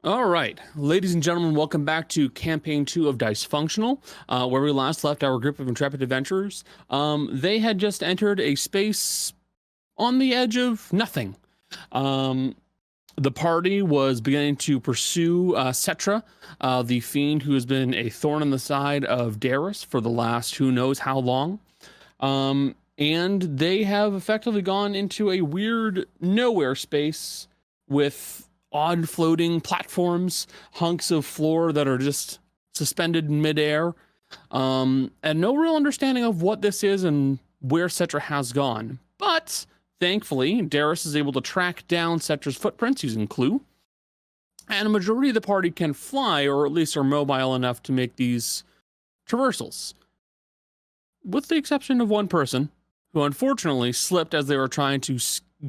All right, ladies and gentlemen, welcome back to Campaign 2 of Dicefunctional, where we last left our group of intrepid adventurers. They had just entered a space on the edge of nothing. The party was beginning to pursue Cetra, the fiend who has been a thorn in the side of Darius for the last who knows how long. And they have effectively gone into a weird nowhere space with odd floating platforms, hunks of floor that are just suspended in midair, and no real understanding of what this is and where Cetra has gone. But thankfully, Darius is able to track down Cetra's footprints using Clue, and a majority of the party can fly, or at least are mobile enough to make these traversals, with the exception of one person, who unfortunately slipped as they were trying to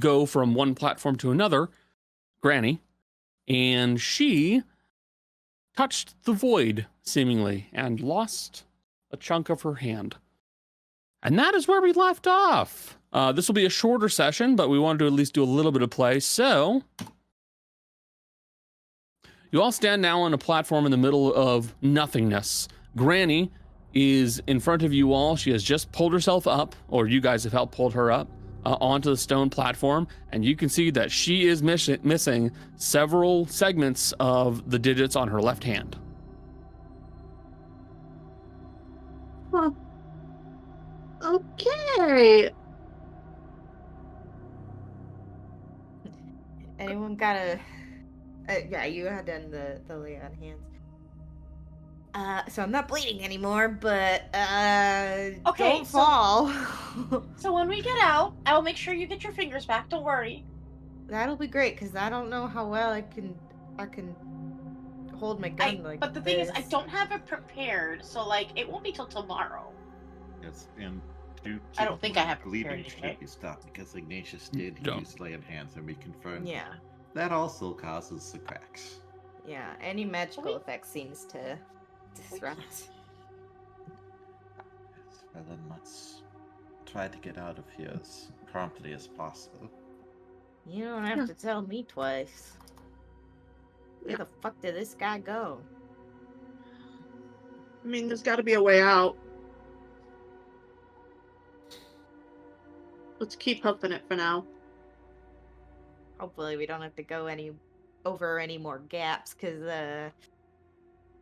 go from one platform to another, Granny, and she touched the void, seemingly, and lost a chunk of her hand. And that is where we left off. This will be a shorter session, but we wanted to at least do a little bit of play, so you all stand now on a platform in the middle of nothingness. Granny is in front of you all. She has just pulled herself up, or you guys have helped pull her up, onto the stone platform, and you can see that she is missing several segments of the digits on her left hand. Well, okay. Anyone got a... yeah, you had done the lay on hands. So I'm not bleeding anymore, but Okay, don't fall. So when we get out, I will make sure you get your fingers back. Don't worry. That'll be great, because I don't know how well I can hold my gun like But the thing is, I don't have it prepared, so like it won't be till tomorrow. Yes, and I don't think I have bleeding prepared should it. be stopped because Ignatius did Don't. use lay on hands, and we confirmed Yeah, that also causes the cracks. yeah. Any magical Wait. effect seems to disrupt. Yes, well then let's try to get out of here as promptly as possible. You don't have to tell me twice. Where the fuck did this guy go? I mean, there's got to be a way out. Let's keep huffing it for now. Hopefully we don't have to go over any more gaps, because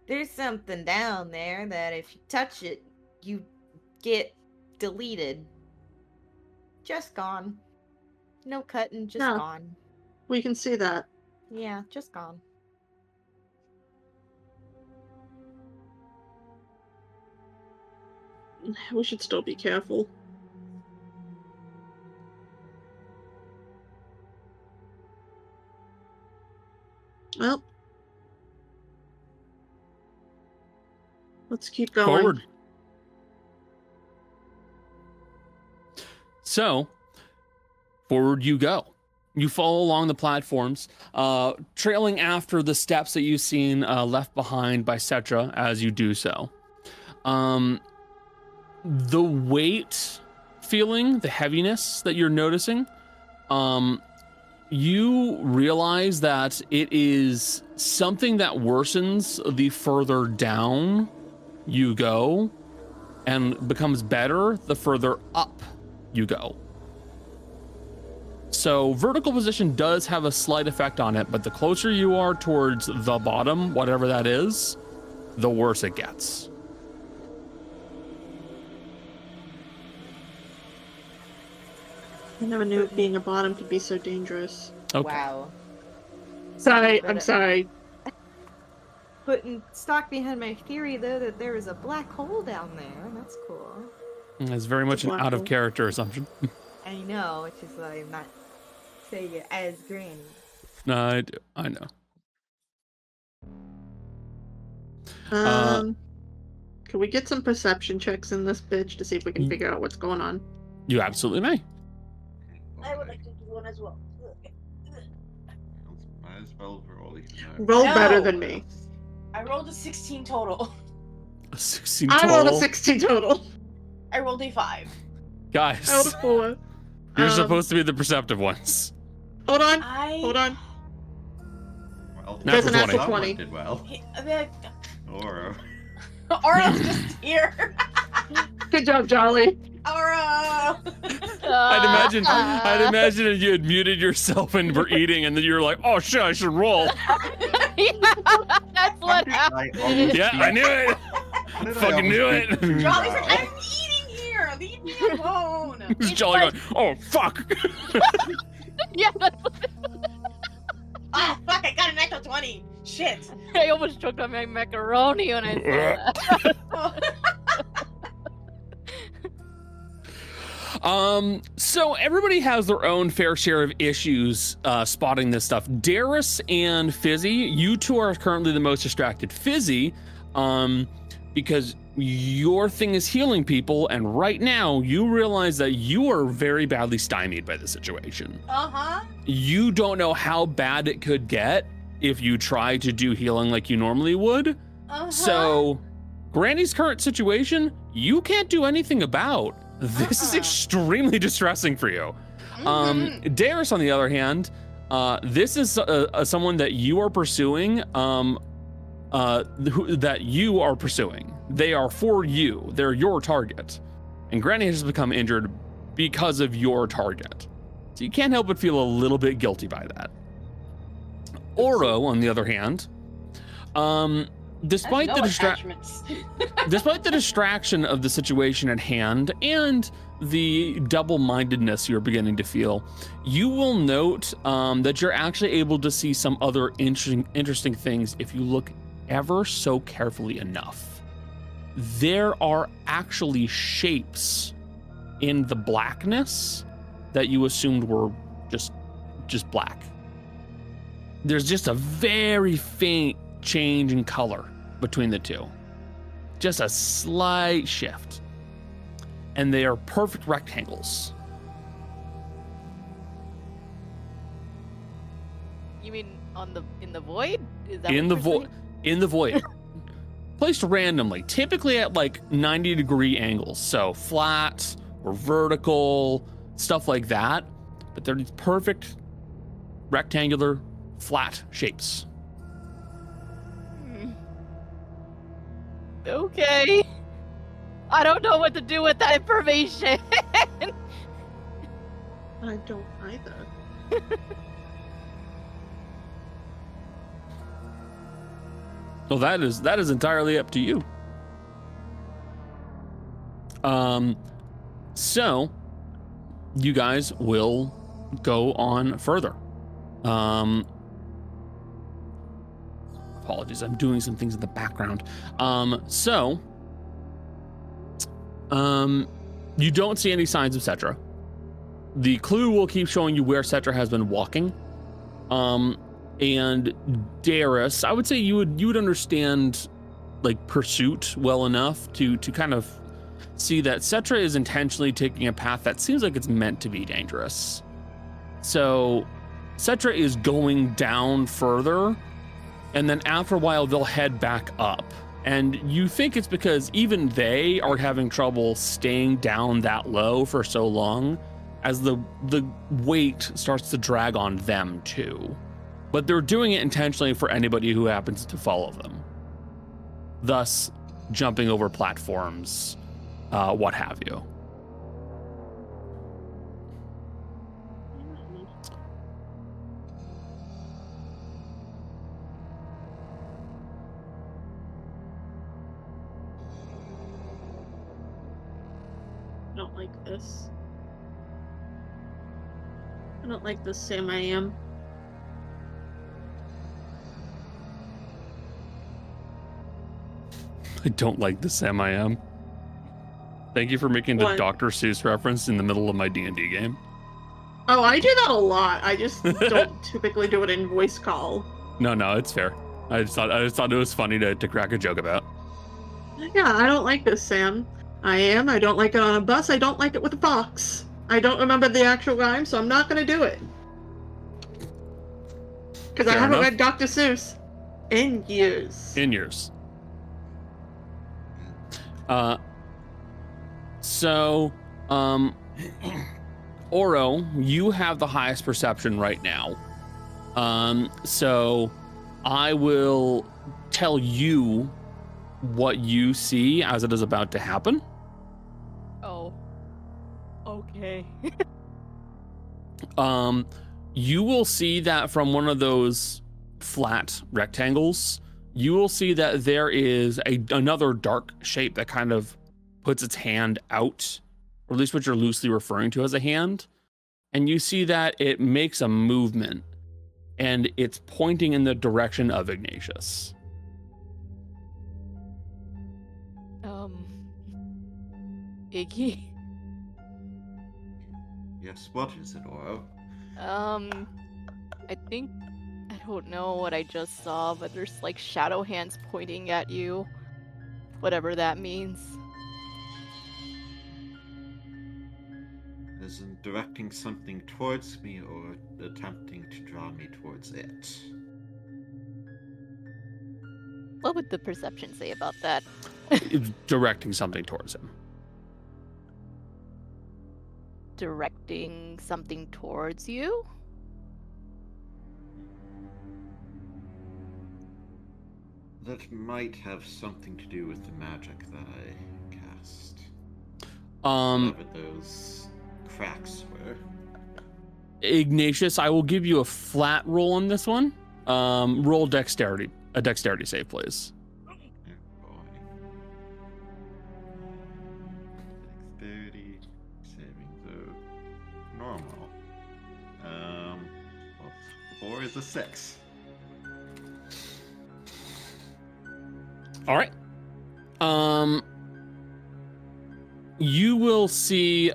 there's something down there that if you touch it, you get deleted. Just gone. No cutting, just Yeah. gone. We can see that. Yeah, just gone. We should still be careful. Well, let's keep going. Forward. So, forward you go. You follow along the platforms, trailing after the steps that you've seen left behind by Cetra as you do so. The weight feeling, the heaviness that you're noticing, you realize that it is something that worsens the further down you go and becomes better the further up you go. So vertical position does have a slight effect on it, but the closer you are towards the bottom, whatever that is, the worse it gets. I never knew being a bottom could be so dangerous. Okay. Wow. Sorry, But I'm sorry. Putting stock behind my theory, though, that there is a black hole down there. That's cool. It's very much an Black out of hole. character assumption. I know, which is why I'm not saying it as Granny. No, I do. I know. Can we get some perception checks in this bitch to see if we can figure out what's going on? You absolutely may. I would like to do one as well. Might as well roll even Roll No. better than me. I rolled a 16 total. A 16 I rolled a total. 16 total. I rolled a 5. Guys, Out of 4. you're supposed to be the perceptive ones. Hold on. I... Hold on. well. There's a natural Someone 20. did well. Or Oro's just here. Good job, Jolly. Oro. I'd imagine if you had muted yourself and were eating, and then you were like, "Oh shit, I should roll." Yeah, that's what happened. Yeah, I knew it. Fucking knew it. Jolly's like, I'm eating here. Leave me alone. It's Jolly going, "Oh fuck." Yeah, that's what it was. Oh, fuck, I got a natural 20. Shit. I almost choked on my macaroni when I saw that. So everybody has their own fair share of issues spotting this stuff. Darius and Fizzy, you two are currently the most distracted. Fizzy, because your thing is healing people, and right now you realize that you are very badly stymied by the situation. Uh-huh. You don't know how bad it could get if you try to do healing like you normally would. Uh-huh. So Granny's current situation, you can't do anything about. This is extremely distressing for you. Darius, on the other hand, this is someone that you are pursuing, that you are pursuing. They are for you. They're your target. And Granny has become injured because of your target. So you can't help but feel a little bit guilty by that. Oro, on the other hand, despite the despite the distraction of the situation at hand and the double-mindedness you're beginning to feel, you will note that you're actually able to see some other interesting things if you look ever so carefully enough. There are actually shapes in the blackness that you assumed were just black. There's just a very faint change in color between the two. Just a slight shift. And they are perfect rectangles. You mean in the void? Is that In what the you're void. In the void. Placed randomly, typically at like 90-degree angles. So flat or vertical, stuff like that. But they're these perfect rectangular, flat shapes. saying? Okay. I don't know what to do with that information. I don't either. Well, that is entirely up to you. So you guys will go on further. Apologies, I'm doing some things in the background. You don't see any signs of Cetra. The clue will keep showing you where Cetra has been walking. And Darius, I would say you would understand like pursuit well enough to kind of see that Cetra is intentionally taking a path that seems like it's meant to be dangerous. So Cetra is going down further, and then after a while they'll head back up. And you think it's because even they are having trouble staying down that low for so long as the weight starts to drag on them too. But they're doing it intentionally for anybody who happens to follow them. Thus, jumping over platforms, what have you. I don't like this. I don't like this, Sam. I am. I don't like the Sam I am. Thank you for making the What? Dr. Seuss reference in the middle of my D&D game. Oh, I do that a lot. I just don't typically do it in voice call. No, it's fair. I just thought it was funny to crack a joke about. Yeah, I don't like this, Sam. I don't like it on a bus. I don't like it with a fox. I don't remember the actual rhyme, so I'm not going to do it. Because I Fair haven't enough. read Dr. Seuss in years. In yours. Oro, you have the highest perception right now. I will tell you what you see as it is about to happen. Oh. Okay. You will see that from one of those flat rectangles, you will see that there is another dark shape that kind of puts its hand out, or at least what you're loosely referring to as a hand. And you see that it makes a movement and it's pointing in the direction of Ignatius. Iggy. Yes, what is it, Oro? I think I don't know what I just saw, but there's like shadow hands pointing at you. Whatever that means. Is it directing something towards me or attempting to draw me towards it? What would the perception say about that? It's directing something towards him. Directing something towards you? That might have something to do with the magic that I cast. Whatever those cracks were. Ignatius, I will give you a flat roll on this one. Roll a dexterity save, please. Oh boy. Dexterity saving throw. Normal. Well, 4 is a 6. All right. You will see,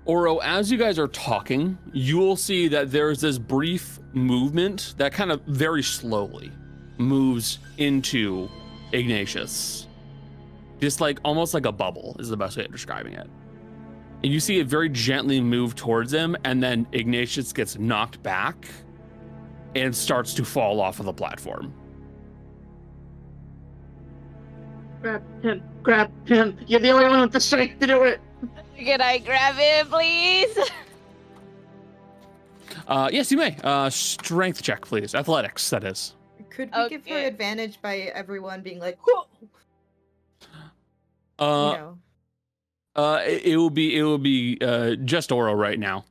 Oro, as you guys are talking, you will see that there's this brief movement that kind of very slowly moves into Ignatius. Just like, almost like a bubble is the best way of describing it. And you see it very gently move towards him, and then Ignatius gets knocked back and starts to fall off of the platform. Grab him. You're the only one with the strength to do it. Can I grab him, please? Yes, you may. Strength check, please. Athletics, that is. Could we give her Okay. advantage by everyone being like, whoa? It will be just Oro right now.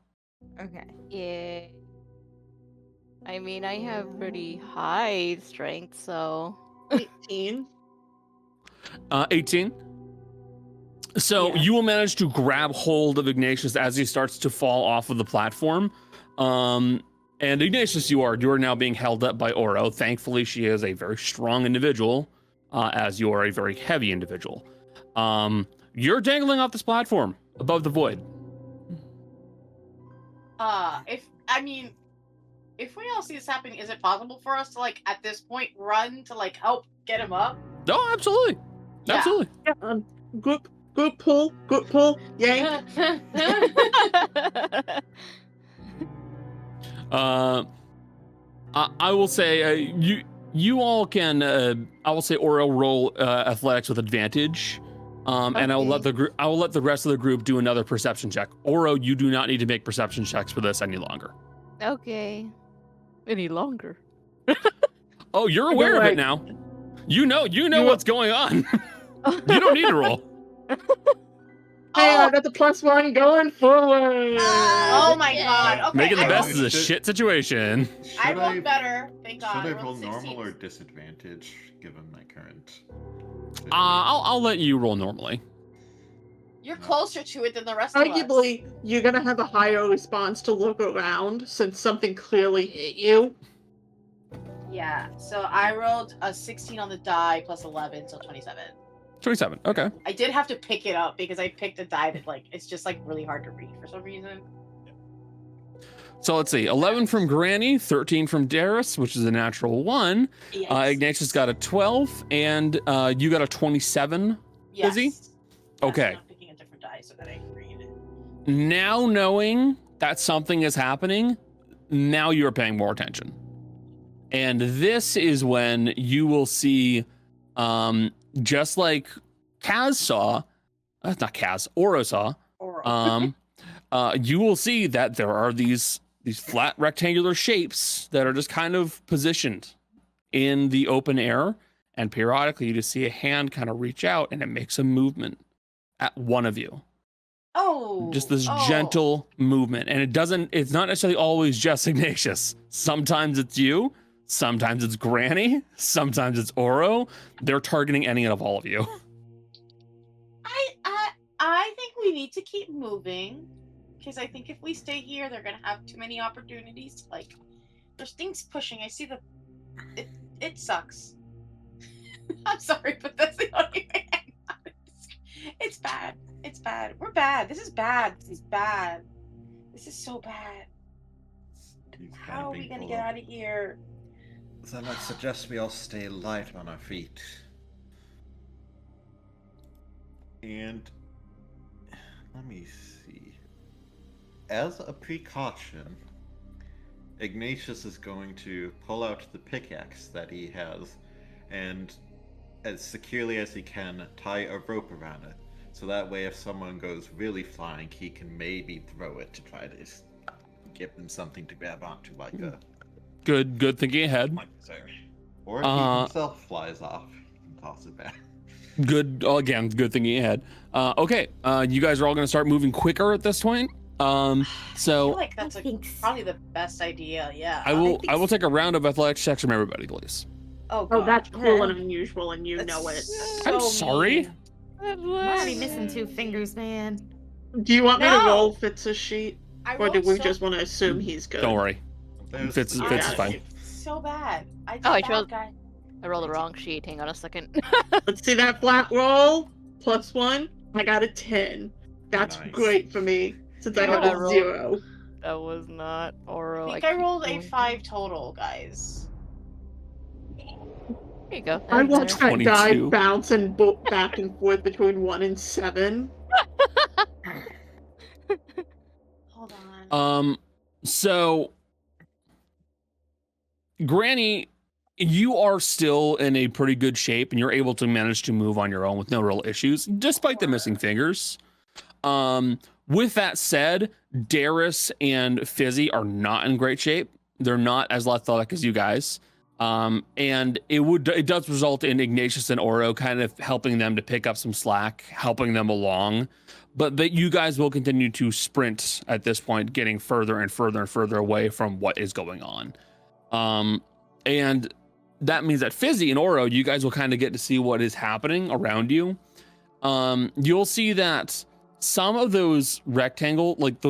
Okay. Yeah. I mean, I have pretty high strength, so 18. 18. So Yeah. you will manage to grab hold of Ignatius as he starts to fall off of the platform. And Ignatius, you are now being held up by Oro. Thankfully, she is a very strong individual, as you are a very heavy individual. You're dangling off this platform above the void. If we all see this happening, is it possible for us to, like, at this point, run to, like, help get him up? Oh, absolutely. Yeah. Absolutely. Yeah, group pull, yank. I will say you all can. I will say Oro roll athletics with advantage, and I will let the rest of the group do another perception check. Oro, you do not need to make perception checks for this any longer. okay. Any longer? Oh, you're aware of it like- now. You know what's going on. You don't need to roll. Hey, I got the +1 going forward. Oh my god. Okay. Making the I best rolled- of a shit situation. I rolled better. Thank God. Should I rolled roll normal 16. or disadvantage, given my current? I'll let you roll normally. You're closer to it than the rest of us. Arguably, you're gonna have a higher response to look around since something clearly hit you. Yeah. So I rolled a 16 on the die plus 11, so 27. 27. Okay. I did have to pick it up because I picked a die that, like, it's just, like, really hard to read for some reason. So let's see. 11 from Granny, 13 from Darius, which is a natural 1. Yikes. Ignatius got a 12, and you got a 27. Yes. Izzy? Yes, Okay. I'm picking a different die so that I can read it. Now knowing that something is happening, now you're paying more attention. And this is when you will see, just like Kaz saw, not Kaz, Oro saw, Or you will see that there are these these flat rectangular shapes that are just kind of positioned in the open air, and periodically you just see a hand kind of reach out and it makes a movement at one of you. Oh. Just this gentle movement. And it's not necessarily always just Ignatius. Sometimes it's you, sometimes it's Granny, sometimes it's Oro. They're targeting any of all of you. I think we need to keep moving, because I think if we stay here, they're gonna have too many opportunities. Like, there's things pushing. I see it sucks. I'm sorry, but that's the only way I know. It's bad. It's bad. We're bad. This is bad. This is bad. This is so bad. How are we gonna get out of here? Then I'd suggest we all stay light on our feet. And let me see. As a precaution, Ignatius is going to pull out the pickaxe that he has and, as securely as he can, tie a rope around it. So that way, if someone goes really flying, he can maybe throw it to try to give them something to grab onto, like a... Good thinking ahead. Or if he himself flies off, he can toss it back. Good thinking ahead. Okay, you guys are all going to start moving quicker at this point. I So feel like that's probably the best idea. Yeah. I will take a round of athletics checks from everybody, please. Oh, Oh, God. that's cruel and unusual, and you know it. I'm sorry. mean. I'm already missing 2 fingers, man. Do you want me to No! roll Fitz's sheet? I Or do rolled we so- just want to assume he's good? Don't worry. Fitz is Yeah. fine. So bad. I did Oh, I bad, chose- guy. I rolled the wrong sheet. Hang on a second. Let's see that flat roll. +1. I got a 10. That's Nice. great for me, since I What have I a rolled? 0. That was not Oro. I think I keep rolled a going. 5 total, guys. There you go. I That's watched better. that guy 22. bounce and back and forth between 1 and 7. Hold on. So Granny, you are still in a pretty good shape and you're able to manage to move on your own with no real issues, despite the missing fingers. With that said, Darius and Fizzy are not in great shape. They're not as athletic as you guys. And it does result in Ignatius and Oro kind of helping them to pick up some slack, helping them along. But that you guys will continue to sprint at this point, getting further and further and further away from what is going on. And that means that Fizzy and Oro, you guys will kind of get to see what is happening around you. You'll see that some of those rectangles that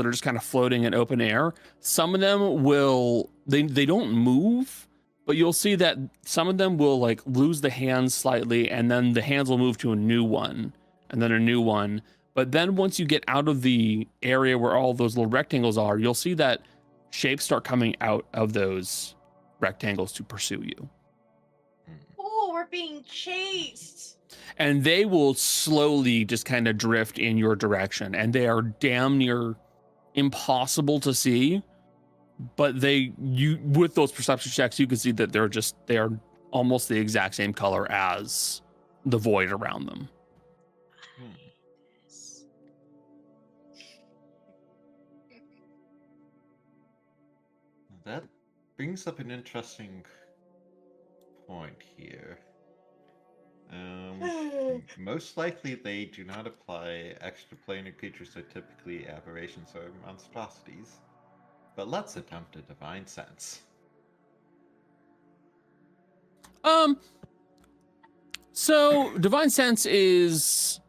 are just kind of floating in open air, some of them will, they don't move, but you'll see that some of them will like lose the hands slightly, and then the hands will move to a new one, and then a new one. But then once you get out of the area where all those little rectangles are, you'll see that shapes start coming out of those rectangles to pursue you. Oh, we're being chased. And they will slowly just kind of drift in your direction, and they are damn near impossible to see. But with those perception checks, you can see that they are almost the exact same color as the void around them. That brings up an interesting point here. Most likely they do not apply extraplanar creatures are typically aberrations or monstrosities. But let's attempt a divine sense. So divine sense is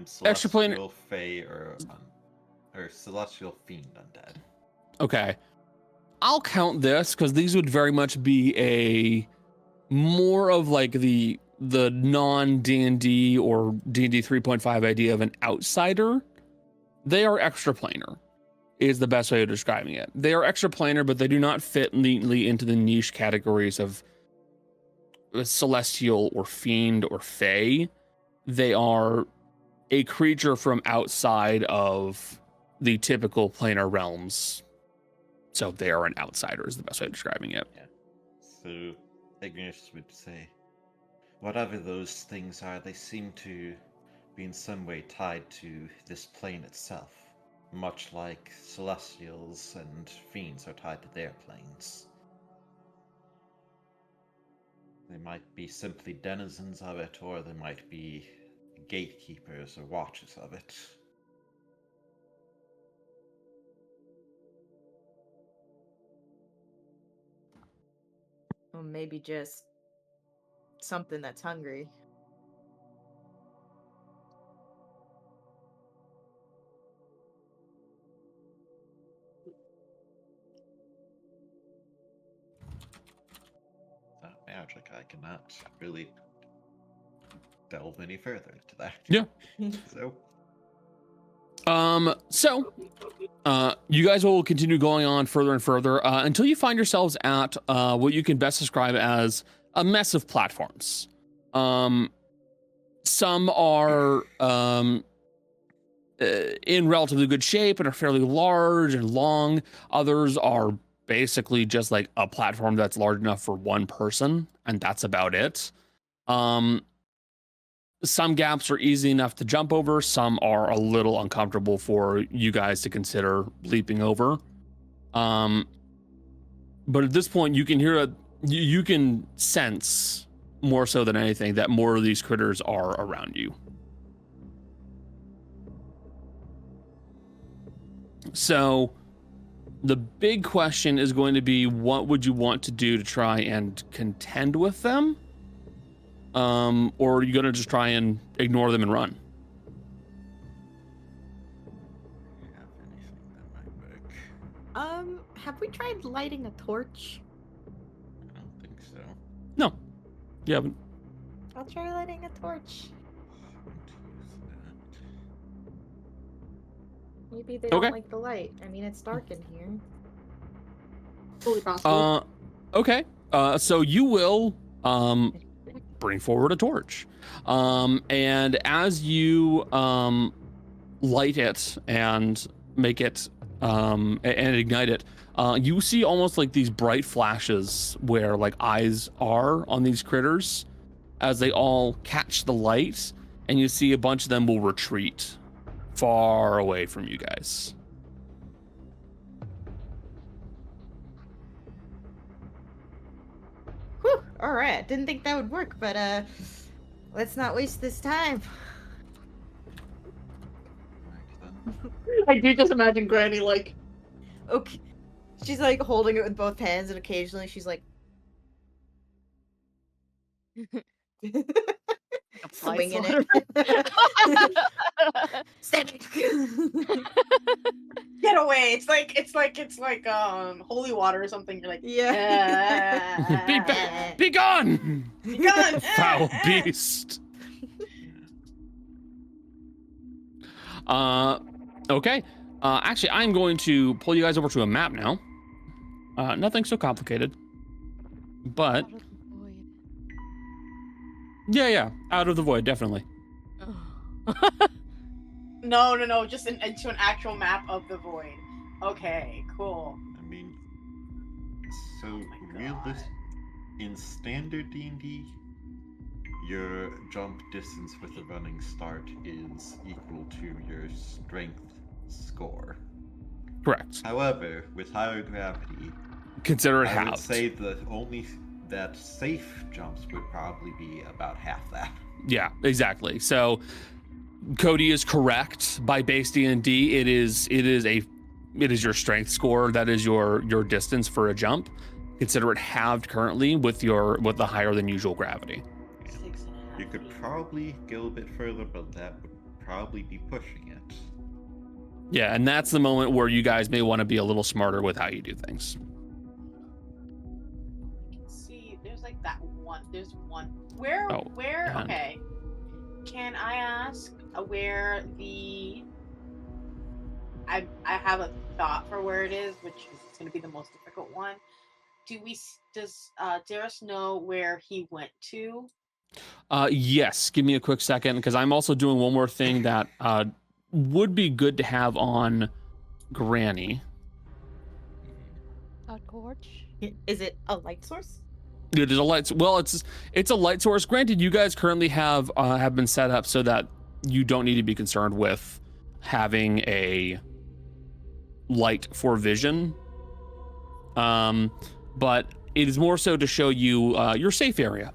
Celestial Fae or celestial fiend undead. okay. I'll count this because these would very much be a more of like the non D&D or D&D 3.5 idea of an outsider. They are extraplanar is the best way of describing it. They are extraplanar, but they do not fit neatly into the niche categories of celestial or fiend or fae. They are a creature from outside of the typical planar realms. So they are an outsider is the best way of describing it. Yeah. So Ignatius would say, whatever those things are, they seem to be in some way tied to this plane itself. much like celestials and fiends are tied to their planes. They might be simply denizens of it, or they might be gatekeepers or watchers of it. Or maybe just something that's hungry. Without magic, I cannot really delve any further into that. Yeah. You guys will continue going on further and further until you find yourselves at what you can best describe as a mess of platforms. Some are in relatively good shape and are fairly large and long. Others are basically just like a platform that's large enough for one person, and that's about it. Some gaps are easy enough to jump over. Some are a little uncomfortable for you guys to consider leaping over. But at this point, you can hear you can sense more so than anything that more of these critters are around you. So the big question is going to be, what would you want to do to try and contend with them? Or are you going to just try and ignore them and run? Have anything that might work? Have we tried lighting a torch? I don't think so. No. You haven't. I'll try lighting a torch. Shouldn't use that. Maybe they Okay. don't like the light. I mean, it's dark in here. Fully possible. Okay. So you will bring forward a torch. And as you light it and make it and ignite it, you see almost like these bright flashes where like eyes are on these critters as they all catch the light, and you see a bunch of them will retreat far away from you guys. Whew, alright. Didn't think that would work, but let's not waste this time. Right then. I do just imagine Granny like, Okay. She's like holding it with both hands, and occasionally she's like swinging it. Stand it. Get away! It's like holy water or something. You're like, Yeah. Be gone! Be gone! Foul beast. Okay. Actually, I'm going to pull you guys over to a map now. Nothing so complicated. But Out of the void. yeah, out of the void, definitely. No, just into an actual map of the void. Okay, cool. I mean, so my realistic in standard D&D, your jump distance with a running start is equal to your strength score. Correct. However, with higher gravity, Consider it I would halved. say that safe jumps would probably be about half that. Yeah, exactly. So Cody is correct. By base D&D, it is your strength score. That is your distance for a jump. Consider it halved currently with the higher than usual gravity. You could probably go a bit further, but that would probably be pushing it. Yeah, and that's the moment where you guys may want to be a little smarter with how you do things. See, there's like that one. There's one. Where? Oh, yeah. Okay. Can I ask where the? I have a thought for where it is, which is going to be the most difficult one. Does Darius know where he went to? Yes, give me a quick second, because I'm also doing one more thing that would be good to have on Granny. A torch? Is it a light source? It is a light. Well, it's a light source. Granted, you guys currently have been set up so that you don't need to be concerned with having a light for vision. But it is more so to show you your safe area.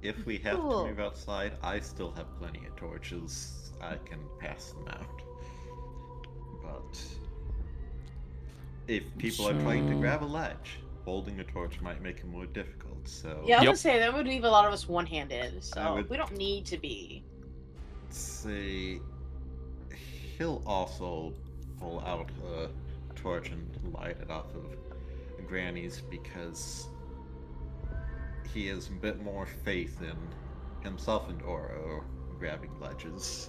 If we have Cool. to move outside, I still have plenty of torches. I can pass them out. But if people are trying to So- grab a ledge, holding a torch might make it more difficult. So Yeah, I was Yep. gonna say that would leave a lot of us one-handed, so would- we don't need to be. say he'll also pull out a torch and light it off of Granny's because he has a bit more faith in himself and Oro grabbing ledges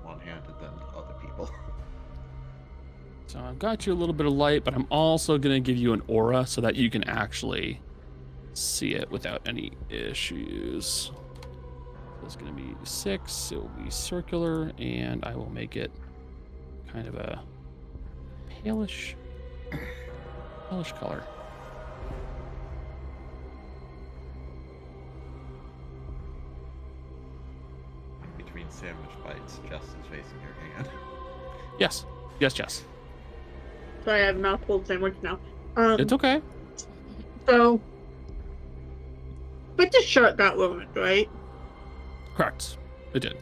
one-handed than other people. So I've got you a little bit of light, but I'm also going to give you an aura so that you can actually see it without any issues. So it's going to be 6. It will be circular, and I will make it kind of a palish color. Between sandwich bites, Jess is facing your hand. Yes. Yes, Jess. Sorry, I have a mouthful of sandwich now. It's okay. So, but the shirt got ruined, right? Correct. It did.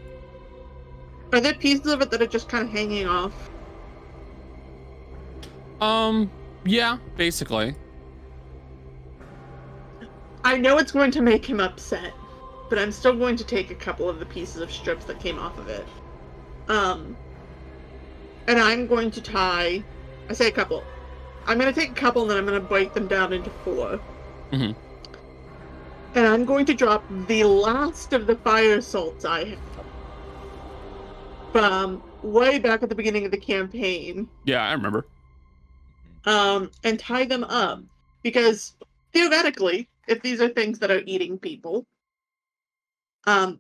Are there pieces of it that are just kind of hanging off? Yeah, basically. I know it's going to make him upset, but I'm still going to take a couple of the pieces of strips that came off of it. And I'm going to tie, I say a couple. I'm going to take a couple and then I'm going to break them down into 4. Mhm. And I'm going to drop the last of the fire salts I have from way back at the beginning of the campaign. Yeah, I remember. And tie them up. Because theoretically, if these are things that are eating people,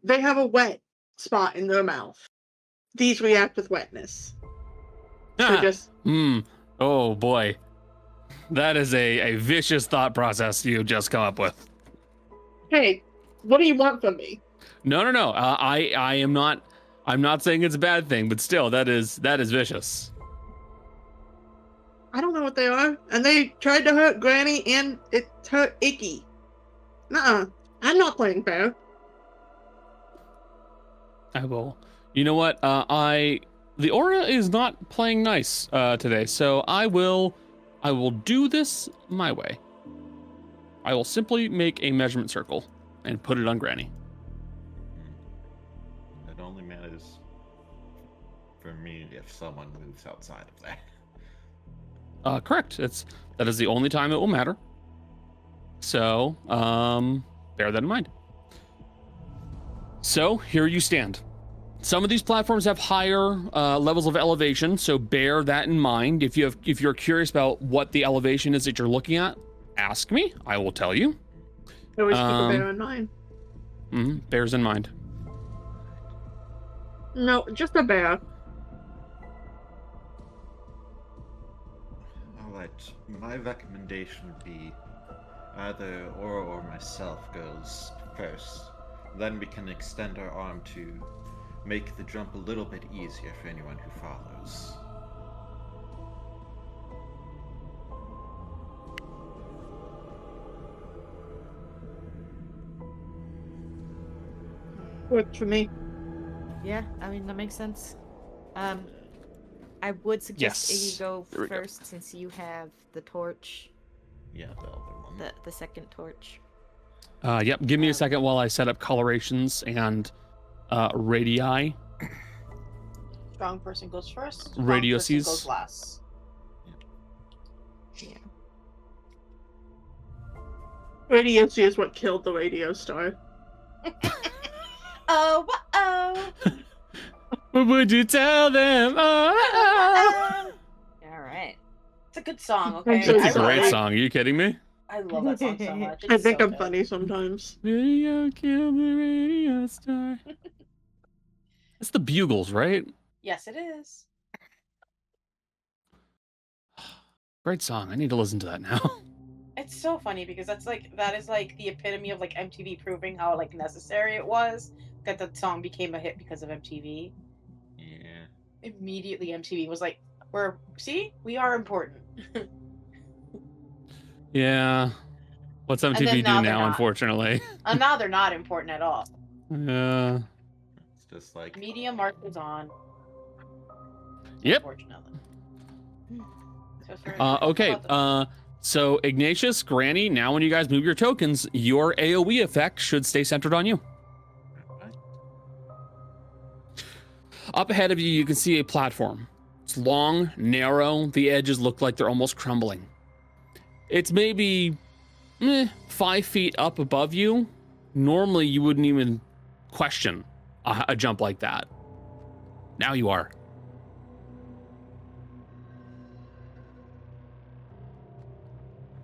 they have a wet spot in their mouth. These react with wetness. So just Oh boy. That is a vicious thought process you just come up with. hey, what do you want from me? No. I am not. I'm not saying it's a bad thing, but still, that is vicious. I don't know what they are. And they tried to hurt Granny and it's hurt Icky. Nuh-uh. I'm not playing fair. I will. You know what? The aura is not playing nice today, so I will do this my way. I will simply make a measurement circle and put it on Granny. It only matters for me if someone moves outside of that. Correct. That is the only time it will matter. So, bear that in mind. So, here you stand. Some of these platforms have higher levels of elevation, so bear that in mind. If you're curious about what the elevation is that you're looking at, ask me. I will tell you. Always keep a bear in mind. Bears in mind. No, just a bear. Alright, my recommendation would be either Aura or myself goes first. Then we can extend our arm to make the jump a little bit easier for anyone who follows. Works for me. Yeah, I mean that makes sense. I would suggest Yes. Iggy go There we go. first since you have the torch, Yeah, the other one. the second torch. Yep. Give me a second while I set up colorations and radii. Strong person goes first. Strong Radio person sees. goes last. Yeah. Radio C is what killed the radio star. Oh, oh. What would you tell them? All right. It's a good song, okay? It's It's a I great love- song. Are you kidding me? I love that song so much. I It's think so I'm good. funny sometimes. Radio killed the radio star. It's the Bugles, right? Yes, it is. Great song. I need to listen to that now. It's so funny because that is like the epitome of like MTV proving how like necessary it was that the song became a hit because of MTV. Yeah. immediately MTV was like, we are important. Yeah. What's then MTV now do they're now, not. unfortunately? And now they're not important at all. Yeah. It's just like Media markers on. Yep. Unfortunately. So Okay. So Ignatius, Granny, now when you guys move your tokens, your AoE effect should stay centered on you. alright. Up ahead of you, you can see a platform. It's long, narrow. The edges look like they're almost crumbling. It's maybe 5 feet up above you. Normally, you wouldn't even question a jump like that. Now you are.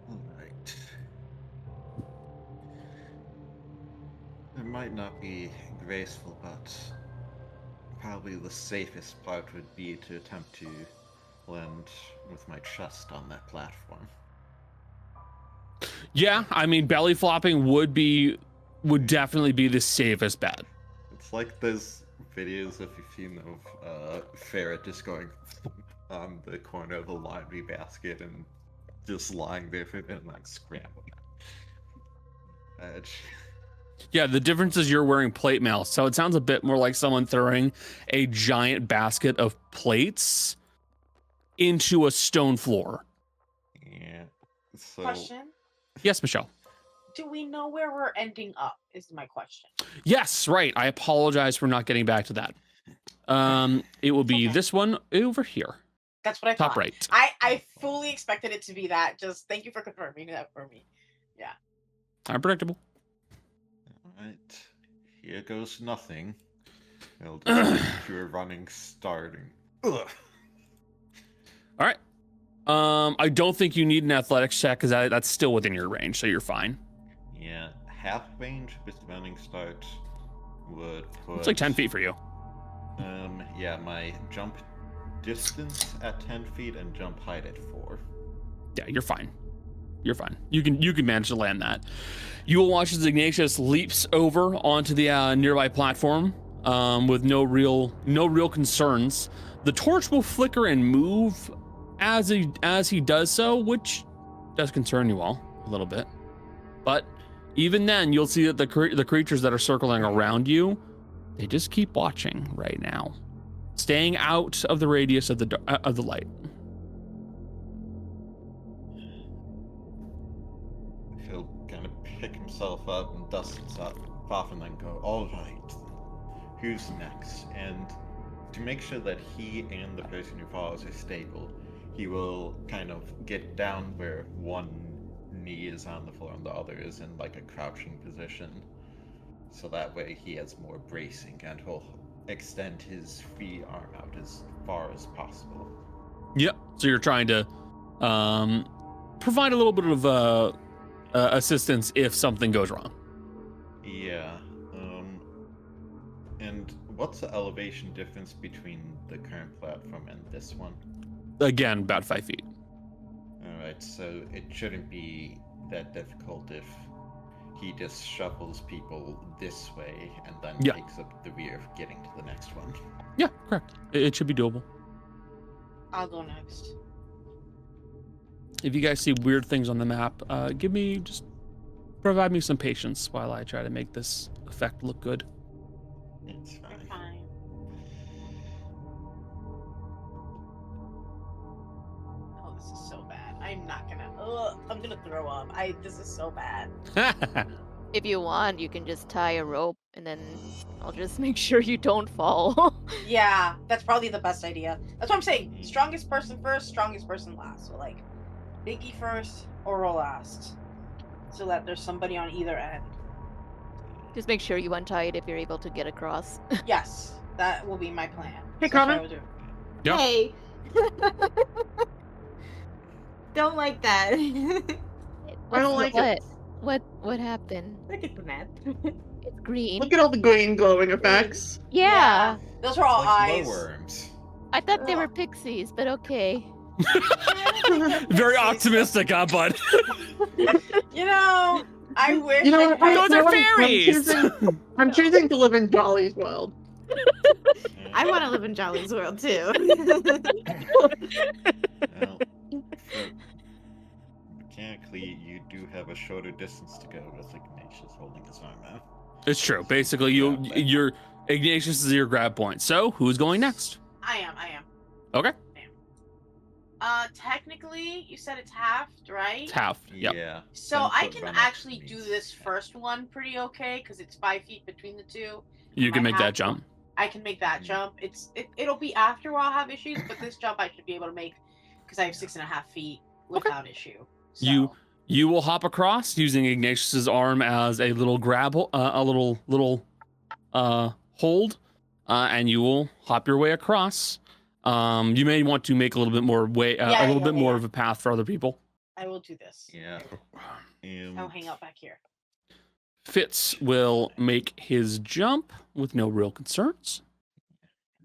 Alright. It might not be graceful, but probably the safest part would be to attempt to land with my chest on that platform. Yeah, I mean, belly flopping would definitely be the safest bet. It's like those videos, if you've seen, of ferret just going on the corner of a laundry basket and just lying there for and like scrambling. Yeah, the difference is you're wearing plate mail, so it sounds a bit more like someone throwing a giant basket of plates into a stone floor. Yeah. So Question. Yes, Michelle. Do we know where we're ending up? Is my question. Yes, right. I apologize for not getting back to that. It will be Okay. this one over here. That's what I Top thought. right. I fully expected it to be that. Just thank you for confirming that for me. Yeah. Unpredictable. Alright. Here goes nothing. It'll just be pure running starting. Ugh. All right. I don't think you need an athletics check because that's still within your range, so you're fine. Yeah, half range with running start would put. It's like 10 feet for you. Yeah, my jump distance at 10 feet and jump height at 4. Yeah, you're fine. You're fine. You can manage to land that. You will watch as Ignatius leaps over onto the nearby platform with no real concerns. The torch will flicker and move as he does so, which does concern you all a little bit. But even then, you'll see that the creatures that are circling around you, they just keep watching right now, staying out of the radius of the light. He'll kind of pick himself up and dust himself off and then go, alright, who's next? And to make sure that he and the person who follows are stable, he will kind of get down where one knee is on the floor and the other is in like a crouching position. So that way he has more bracing and he'll extend his free arm out as far as possible. Yep. So you're trying to provide a little bit of assistance if something goes wrong. Yeah. And what's the elevation difference between the current platform and this one? Again, about 5 feet. Alright, so it shouldn't be that difficult if he just shuffles people this way and then takes up the rear of getting to the next one. Yeah, correct. It should be doable. I'll go next. If you guys see weird things on the map, provide me some patience while I try to make this effect look good. It's fine. I'm fine. Oh, this is so bad. I'm gonna throw up. This is so bad. If you want, you can just tie a rope and then I'll just make sure you don't fall. Yeah, that's probably the best idea. That's what I'm saying. Strongest person first, strongest person last. So like, Biggie first, Oral last. So that there's somebody on either end. Just make sure you untie it if you're able to get across. Yes, that will be my plan. Hey, That's what I Connor. would do. Yep. Hey. Don't like that. I don't like it. What happened? Look at the map. It's green. Look at all the green glowing effects. Yeah. Those are all Like eyes. glowworms. I thought they were pixies, but okay. Very optimistic, huh, bud? You know, I wish. You know what? Those are I'm fairies! I'm choosing to live in Jolly's world. I want to live in Jolly's world too. Well, mechanically, you do have a shorter distance to go with Ignatius holding his arm out. It's true. Basically, your Ignatius is your grab point. So who's going next? I am. Okay. Technically, you said it's half, right? It's half. Yep. Yeah. So 10 I foot can run up actually do means this half. first one pretty okay because it's 5 feet between the two. You can My make that half jump. I can make that jump. It'll be after I'll have issues, but this jump I should be able to make because I have 6.5 feet without issue. So. You will hop across using Ignatius's arm as a little grab, a little hold, and you will hop your way across. You may want to make a little bit more more of a path for other people. I will do this. Yeah. I'll hang out back here. Fitz will make his jump with no real concerns.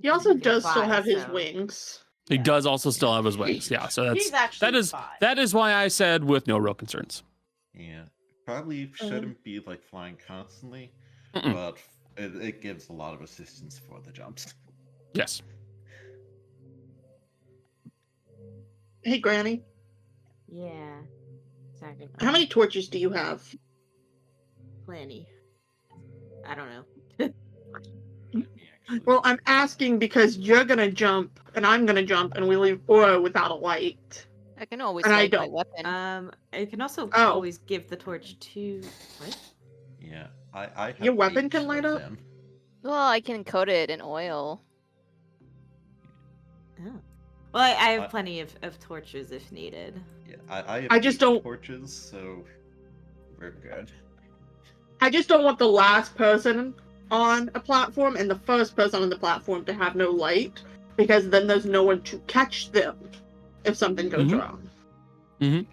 He also He's does still fine, have his so- wings. He does also still have his wings. Yeah, so He's actually fine. that is why I said with no real concerns. Yeah. Probably shouldn't be like flying constantly, Mm-mm. but it gives a lot of assistance for the jumps. Yes. Hey, Granny, Yeah. Second. how many torches do you have? Plenty. I don't know. Well, I'm asking because you're gonna jump and I'm gonna jump, and we leave Oro without a light. I can always And I light my don't. weapon. I can also Oh. always give the torch to. What? Yeah. I have Your weapon 8 can light of up? them. Well, I can coat it in oil. Oh. Well, I have I- plenty of torches if needed. Yeah. I have I just 8 don't- torches, so we're good. I just don't want the last person on a platform and the first person on the platform to have no light, because then there's no one to catch them if something goes Mhm. wrong. Mhm.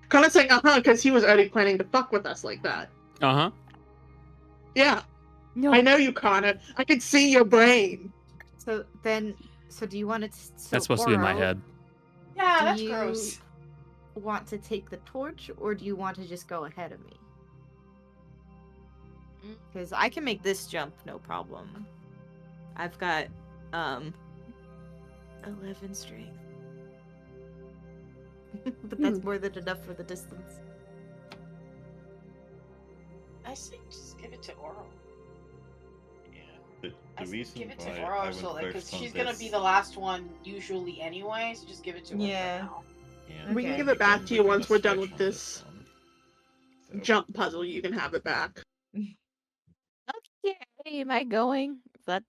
Kind of saying because he was already planning to fuck with us like that. Uh-huh. Yeah, No. I know you, Connor. I can see your brain. So do you want to? That's supposed to be in my Oro, head. Yeah, do that's you gross. Want to take the torch, or do you want to just go ahead of me? Because I can make this jump, no problem. I've got 11 strength. But that's more than enough for the distance. I say just give it to Oro. Yeah. The I say reason give it why to I Oro went so first because on she's gonna this- be the last one usually anyway, so just give it to her Yeah. for now. Yeah, We can Okay. give it back to you we're once gonna we're done switch with on this one. So, jump puzzle. You can have it back. Okay, am I going? Is that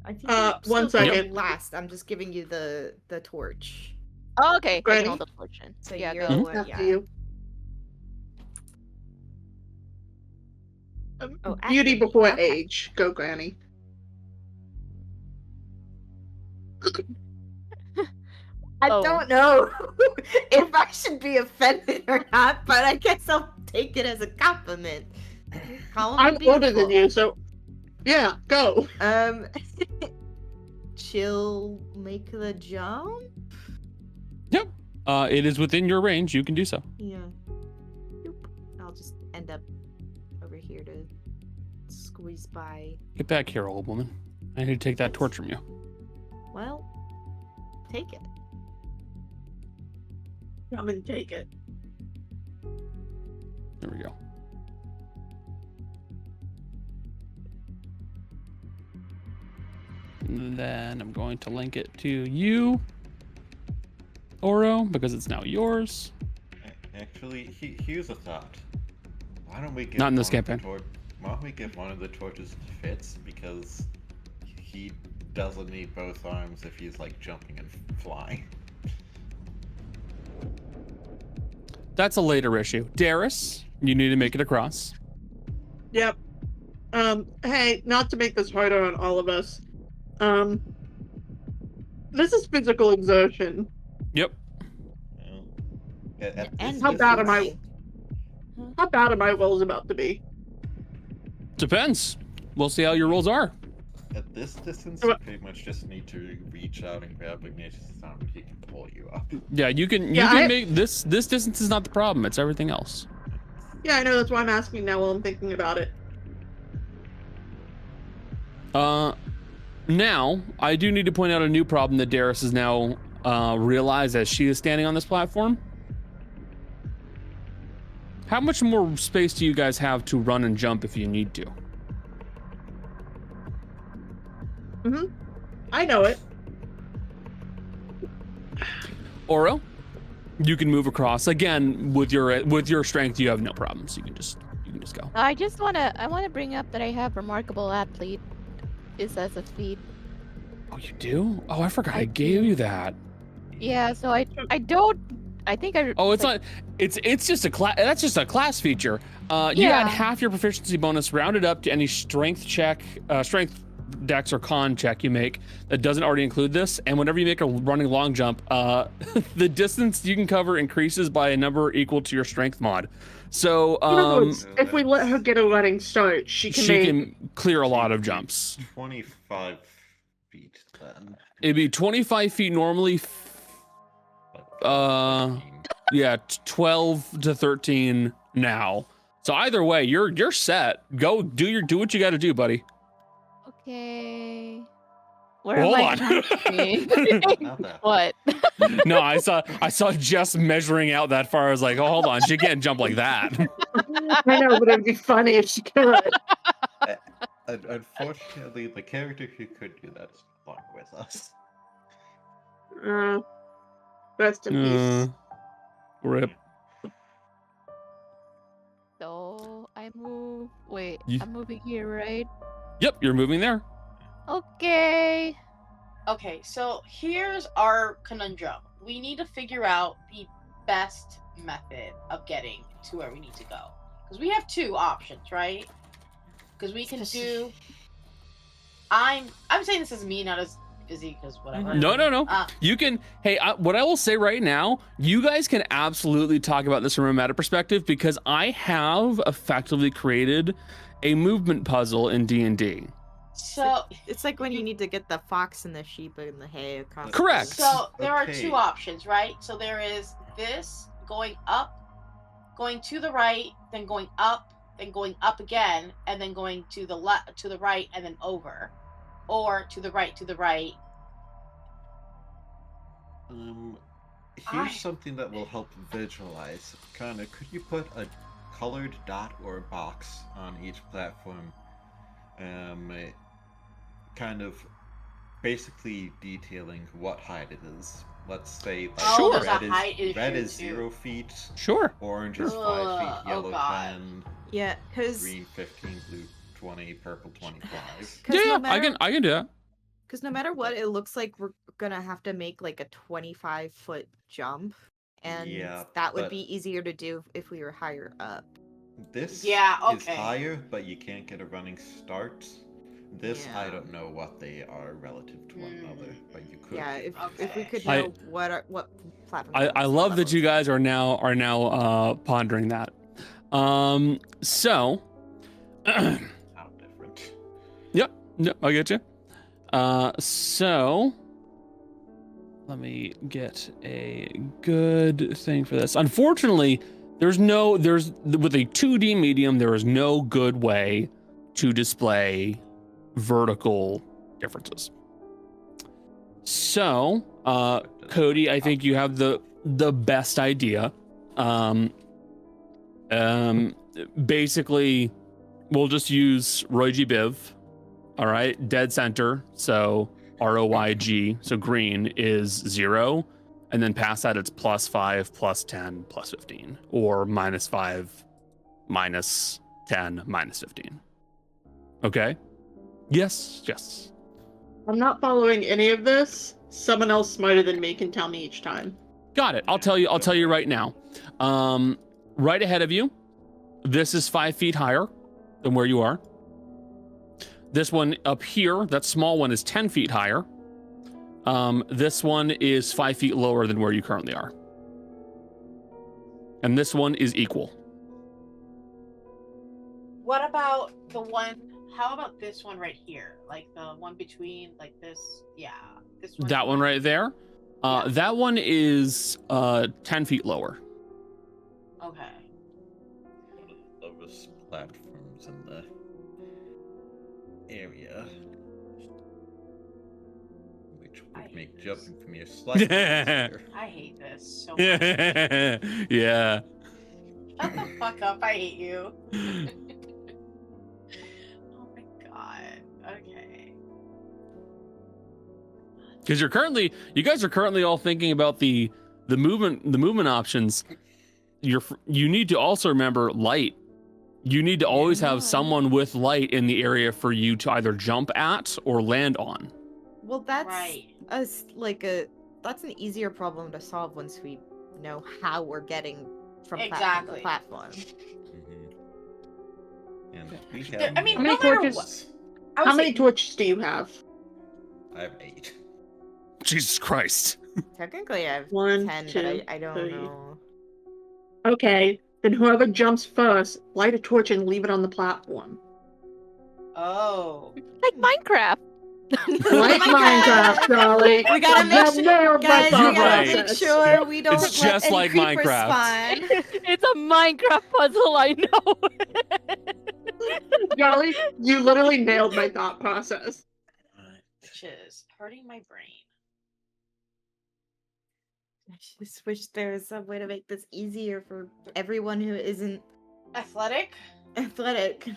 I think one still going second. last. I'm just giving you the torch. oh, okay. I Granny? can hold the torch in. So yeah, you're go. the It's one- after yeah. you. Oh, Beauty after me. before Okay. age. Go, Granny. I Oh. don't know if I should be offended or not, but I guess I'll take it as a compliment. Call me I'm older than beautiful. you, so yeah, go. She'll make the jump. Yep. It is within your range. You can do so. Yeah. Nope. I'll just end up over here to squeeze by. Get back here, old woman. I need to take that torch from you. Well, take it. Come and take it. There we go. And then I'm going to link it to you, Oro, because it's now yours. Actually, here's a thought. Why don't we give Not in this one of the campaign. why don't we give one of the torches to Fitz, because he doesn't need both arms if he's like jumping and flying. That's a later issue. Darius, you need to make it across. Yep. Hey, not to make this harder on all of us. This is physical exertion. Yep. Well, at And this How bad am I? distance- How bad are my rolls about to be? Depends. We'll see how your rolls are. At this distance, Well- you pretty much just need to reach out and grab Ignatius' arm and he can pull you up. Yeah, you can Yeah, make this distance is not the problem. It's everything else. Yeah, I know. That's why I'm asking now while I'm thinking about it. Now, I do need to point out a new problem that Darius has now realized as she is standing on this platform. How much more space do you guys have to run and jump if you need to? I know it. Oro, you can move across. Again, with your strength, you have no problems. You can just go. I wanna bring up that I have remarkable athlete is as a feat. Oh, you do? Oh, I forgot I gave you that. Yeah, so I don't. I think I. Oh, it's not. It's just a class. That's just a class feature. You Yeah. add half your proficiency bonus, rounded up to any strength check, strength dex or con check you make that doesn't already include this. And whenever you make a running long jump, the distance you can cover increases by a number equal to your strength mod. So In other words, if we let her get a running start, she can make... clear a lot of jumps. 25 feet then. It'd be 25 feet normally. Yeah, 12 to 13 now. So either way, you're set. Go do what you got to do, buddy. Okay. Where Hold am on. Not that. What? No, I saw Jess measuring out that far. I was like, oh, hold on, she can't jump like that. I know, but it'd be funny if she could. Unfortunately, the character who could do that is no longer with us. Rest in peace. Rip. So I move. Wait, You- I'm moving here, right? Yep, you're moving there. Okay. Okay, so here's our conundrum. We need to figure out the best method of getting to where we need to go. Because we have two options, right? Because we can do... I'm saying this as me, not as Izzy, because whatever. No. You can. Hey, what I will say right now, you guys can absolutely talk about this from a meta perspective because I have effectively created a movement puzzle in D&D. So It's like when you need to get the fox and the sheep and the hay across. Correct. So there are Okay. two options, right? So there is this going up, going to the right, then going up again, and then going to the left, to the right, and then over, or to the right. Here's something that will help visualize. Kind of, could you put a colored dot or box on each platform? Kind of basically detailing what height it is. Let's say like Sure. There's a height issue, red is too. 0 feet, Sure. orange is 5 Ugh, feet, oh yellow God. 10, Yeah, because green 15, blue 20, purple 25. Yeah, I can do that. Because no matter what, it looks like we're gonna have to make like a 25-foot jump, and Yeah, that would but- be easier to do if we were higher up. This Yeah, is okay. higher, but you can't get a running start. This, I Yeah. don't know what they are relative to one another, but you could. Yeah, do if we that. could I- know what platform. I love that you guys are now pondering that. So How different. Yep, I get you. So let me get a good thing for this. Unfortunately, there's with a 2D medium, there is no good way to display vertical differences. So, Cody, I think you have the best idea. Basically, we'll just use Roy G. Biv. All right, dead center. So ROYG. So green is 0, and then past that it's +5, +10, +15, or -5, -10, -15. Okay. Yes. I'm not following any of this. Someone else smarter than me can tell me each time. Got it. I'll tell you right now. Right ahead of you, this is 5 feet higher than where you are. This one up here, that small one, is 10 feet higher. This one is 5 feet lower than where you currently are. And this one is equal. What about the one? How about this one right here? Like the one between, like this? Yeah, this one. That one right there. Yeah. That one is 10 feet lower. Okay. One of the lowest platforms in the area. would make jumping from here slightly easier. I hate this so much. Yeah. Shut the fuck up, I hate you. Oh my god. Okay. Because you guys are currently all thinking about the movement options. You need to also remember light. You need to always have someone with light in the area for you to either jump at or land on. Well, that's Right. that's an easier problem to solve once we know how we're getting from platform Exactly. to platform. And we I have mean, How many no matter torches? what. I would How many say- torches do you have? I have 8. Jesus Christ. Technically, I have 1, 10, 2, but I don't 3. know. Okay, then whoever jumps first, light a torch and leave it on the platform. Oh. Like Minecraft. Like Minecraft, Dolly. We gotta make You sure, nailed guys. that We You're gotta right. make process. sure we don't It's let just any like creepers Minecraft. spawn. It's a Minecraft puzzle, I know. Dolly, you literally nailed my thought process. Which is hurting my brain. I just wish there was some way to make this easier for everyone who isn't Athletic? athletic.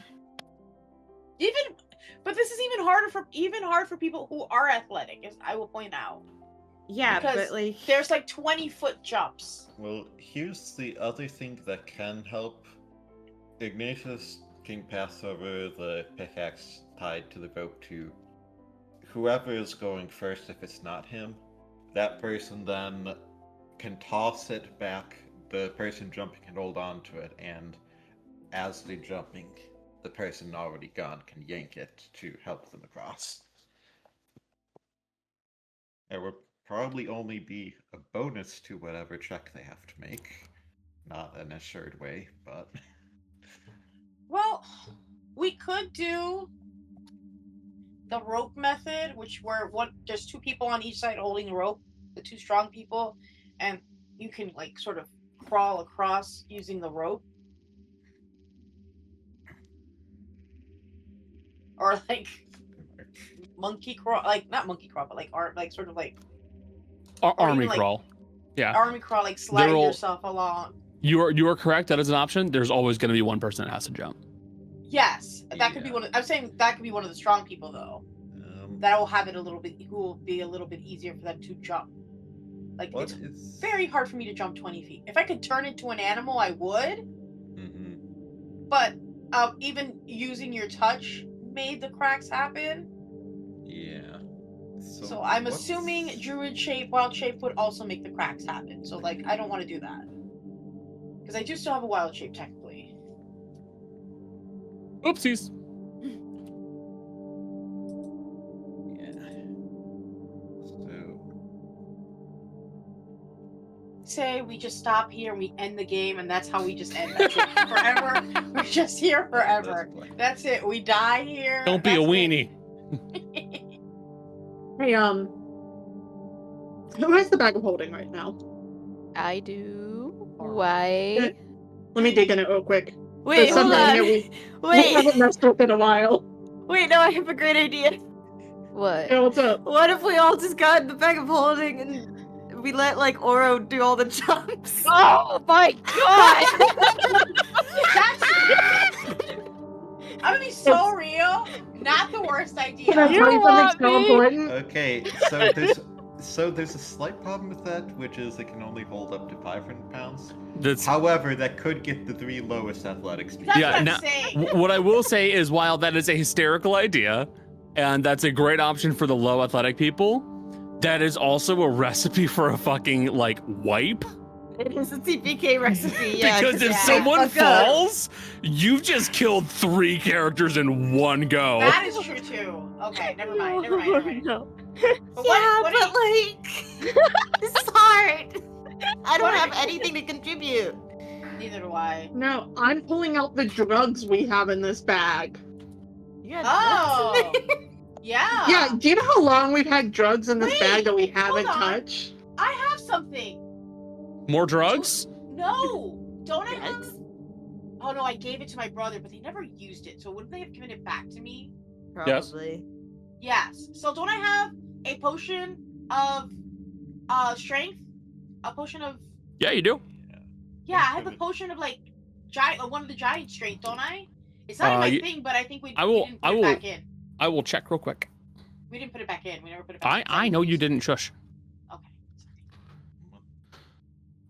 But this is even hard for people who are athletic, as I will point out. Yeah, Because but like there's like 20-foot jumps. Well, here's the other thing that can help. Ignatius can pass over the pickaxe tied to the rope to whoever is going first. If it's not him, that person then can toss it back. The person jumping can hold on to it, and as they're jumping, the person already gone can yank it to help them across. It would probably only be a bonus to whatever check they have to make. Not an assured way, but... Well, we could do the rope method, there's 2 people on each side holding the rope, the 2 strong people, and you can like sort of crawl across using the rope. Or like monkey crawl, like not monkey crawl, but like sort of like Army even, like, crawl. Yeah. army crawl, like sliding all- yourself along. You are correct. That is an option. There's always going to be one person that has to jump. Yes, that could be Yeah. one. I'm saying that could be one of the strong people though. That will have it who will be a little bit easier for them to jump. Like what it's is... very hard for me to jump 20 feet. If I could turn into an animal, I would. Mhm. But even using your touch made the cracks happen. Yeah. So I'm what's- assuming druid shape, wild shape would also make the cracks happen. So like I don't want to do that. Because I do still have a wild shape technically. Oopsies. Yeah. So... Say we just stop here and we end the game and that's how we just end that shit forever. We're just here forever. That's it. We die here. Don't be a That's weenie. Hey, who has the bag of holding right now? I do. Why? Let me dig in it real quick. wait, There's hold something on. here we Wait, haven't messed with in a while. wait, no, I have a great idea. What? Hey, what's up? What if we all just got in the bag of holding and we let like Oro do all the jumps? Oh my god! I'm gonna be so real. Not the worst idea. Can I You tell you something want so me? important? Okay, so there's a slight problem with that, which is it can only hold up to 500 pounds. That's However, that could get the 3 lowest athletic speed. That's Yeah, what I'm now- saying. what I will say is, while that is a hysterical idea, and that's a great option for the low athletic people, that is also a recipe for a fucking like wipe. It is a TPK recipe, yeah. Because if yeah. someone Fuck up. falls, you've just killed 3 characters in one go. That is true too. Okay, never mind. No. But Yeah, what do but like, this is hard. I don't What- have anything to contribute. neither do I. No, I'm pulling out the drugs we have in this bag. Yeah. Oh. Yeah. Yeah, do you know how long we've had drugs in this Wait, bag that we haven't on. touched? I have something. More drugs? No. Don't I have? Drugs? Oh no, I gave it to my brother, but they never used it. So wouldn't they have given it back to me? Yes. Probably. Yes. So don't I have a potion of strength. A potion of. Yeah, you do. Yeah, I have the potion of like giant, one of the giant strength, don't I? It's not in my thing, but I think we didn't put it back in. I will check real quick. We didn't put it back in. We never put it back in. I know you didn't. Shush. Okay.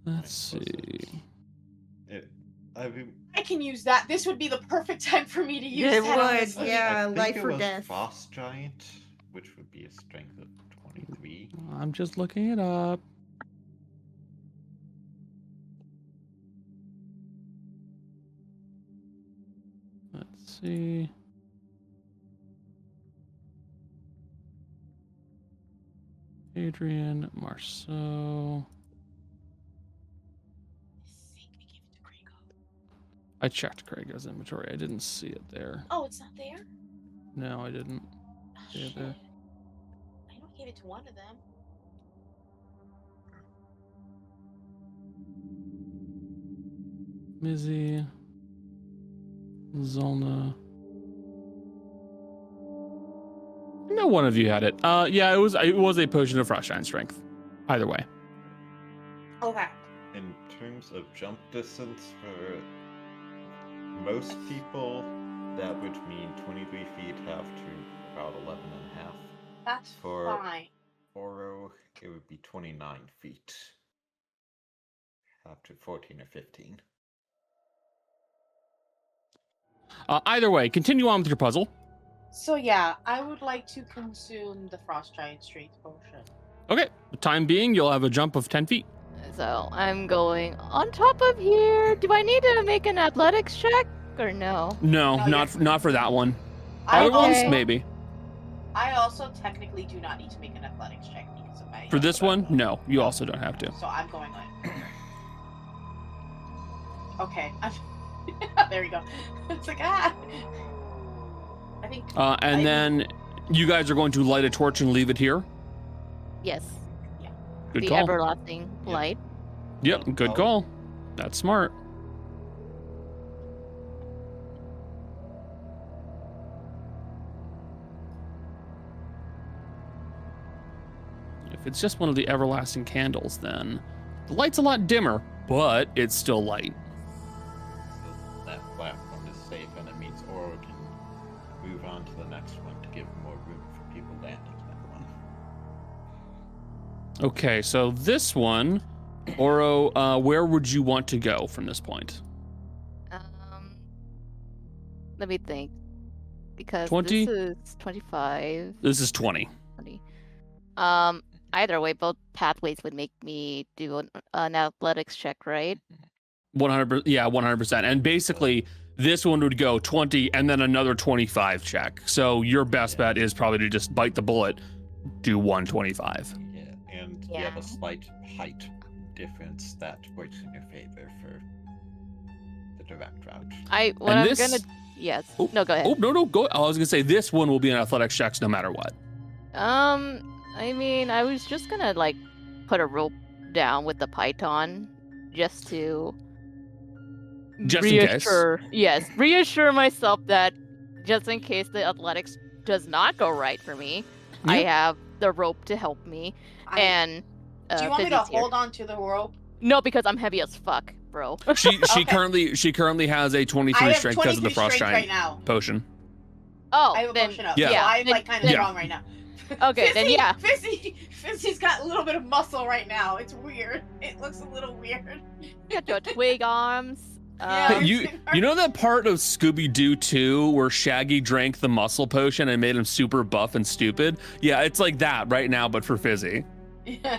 Let's see. I can use that. This would be the perfect time for me to use It that. would, honestly. yeah. I think life it or was death. Frost Giant, which would be a strength of 23. I'm just looking it up. Let's see. Adrian, Marceau. I checked Craig's inventory. I didn't see it there. Oh, it's not there? No, I didn't see it there. I know I gave it to one of them. Mizzy. Zolna. No one of you had it. Yeah, it was a potion of frost giant strength. Either way. Okay. In terms of jump distance, for most people, that would mean 23 feet have to about 11 and a half. That's For fine. Oro, it would be 29 feet. Have to 14 or 15. Either way, continue on with your puzzle. So yeah, I would like to consume the frost giant strength potion. Okay, the time being, you'll have a jump of 10 feet. So I'm going on top of here. Do I need to make an athletics check or no? No, No, not for that one. I Other ones, Okay. maybe. I also technically do not need to make an athletics check because of my. For this one, no, you also don't have to. So I'm going like. Okay. There we go. It's like I think. And then you guys are going to light a torch and leave it here. Yes. Good the call. everlasting light. Yep, good call. That's smart. If it's just one of the everlasting candles, then the light's a lot dimmer, but it's still light. So that platform is safe, and it means Oro can move on to the next one to give more room for people landing that one. Okay, so this one, Oro, where would you want to go from this point? Let me think. Because 20? this is 25. This is 20. 20. Either way, both pathways would make me do an athletics check, right? 100%. Yeah, 100%. And basically, this one would go 20 and then another 25 check. So your best bet is probably to just bite the bullet, do 125. Yeah, and you have a slight height difference that works in your favor for the direct route. Yes. Oh, no, go ahead. Oh, no, go. I was going to say this one will be an athletics checks no matter what. I mean, I was just gonna like put a rope down with the python just to Just reassure, yes, reassure myself that just in case the athletics does not go right for me, I have the rope to help me. And do you want me to Fizzy's here. hold on to the rope? No, because I'm heavy as fuck, bro. She Okay. currently has a 23 I have strength because of the 23 frost strength giant right now. potion. Oh, I have a then potion up. yeah. So I'm like kind of Yeah. strong right now. Okay, then yeah. Fizzy's got a little bit of muscle right now. It's weird. It looks a little weird. Got your twig arms. Yeah. You know that part of Scooby-Doo 2 where Shaggy drank the muscle potion and made him super buff and stupid? Yeah, it's like that right now, but for Fizzy. Yeah.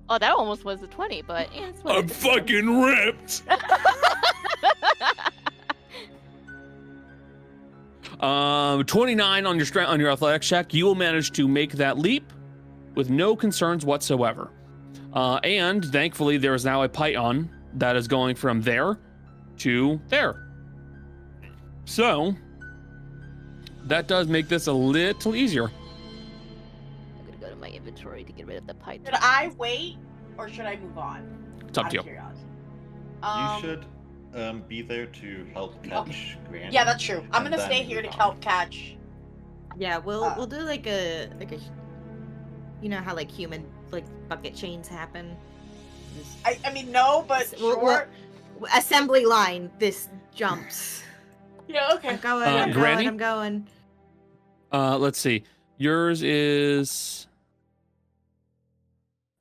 Oh, that almost was a 20, but it's what I'm it is. fucking ripped. 29 on your athletics check. You will manage to make that leap with no concerns whatsoever. And thankfully, there is now a python that is going from there to there. So that does make this a little easier. I'm gonna go to my inventory to get rid of the python. Should I wait or should I move on? It's up Out to of you. curiosity. You should be there to help catch Granny. Yeah, that's true. I'm and gonna then stay here to move on. help catch. Yeah, we'll do like a You know how like human like bucket chains happen? I mean, no, but sure. Assembly line, this jumps. Yeah, okay. I'm going, Granny? I'm going. Let's see. Yours is.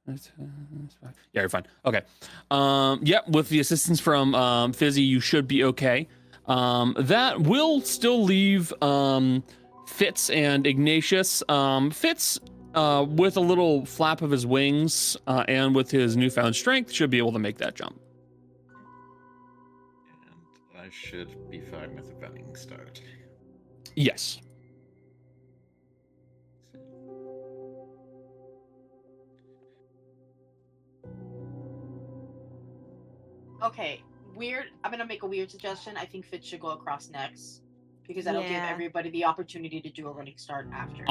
Yeah, you're fine. Okay. With the assistance from Fizzy, you should be okay. That will still leave Fitz and Ignatius. Fitz, with a little flap of his wings and with his newfound strength, should be able to make that jump. And I should be fine with a running start. Yes. Okay, weird. I'm gonna make a weird suggestion. I think Fitz should go across next because that'll give Yeah. everybody the opportunity to do a running start after.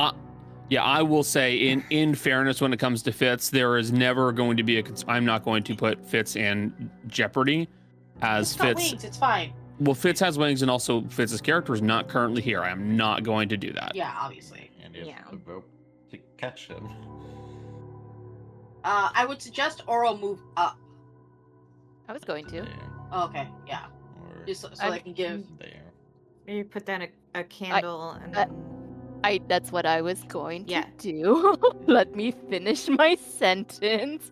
Yeah, I will say, in fairness, when it comes to Fitz, there is never going to be I'm not going to put Fitz in jeopardy, as It's got Fitz. wings. It's fine. Well, Fitz has wings, and also Fitz's character is not currently here. I am not going to do that. Yeah, obviously. And if Yeah. a rope to catch him. I would suggest Oro move up. I was going to. There. Oh, okay, yeah. Or Just so I I can give. there. Maybe put down a candle and then... That's what I was going to Yeah. do. Let me finish my sentence.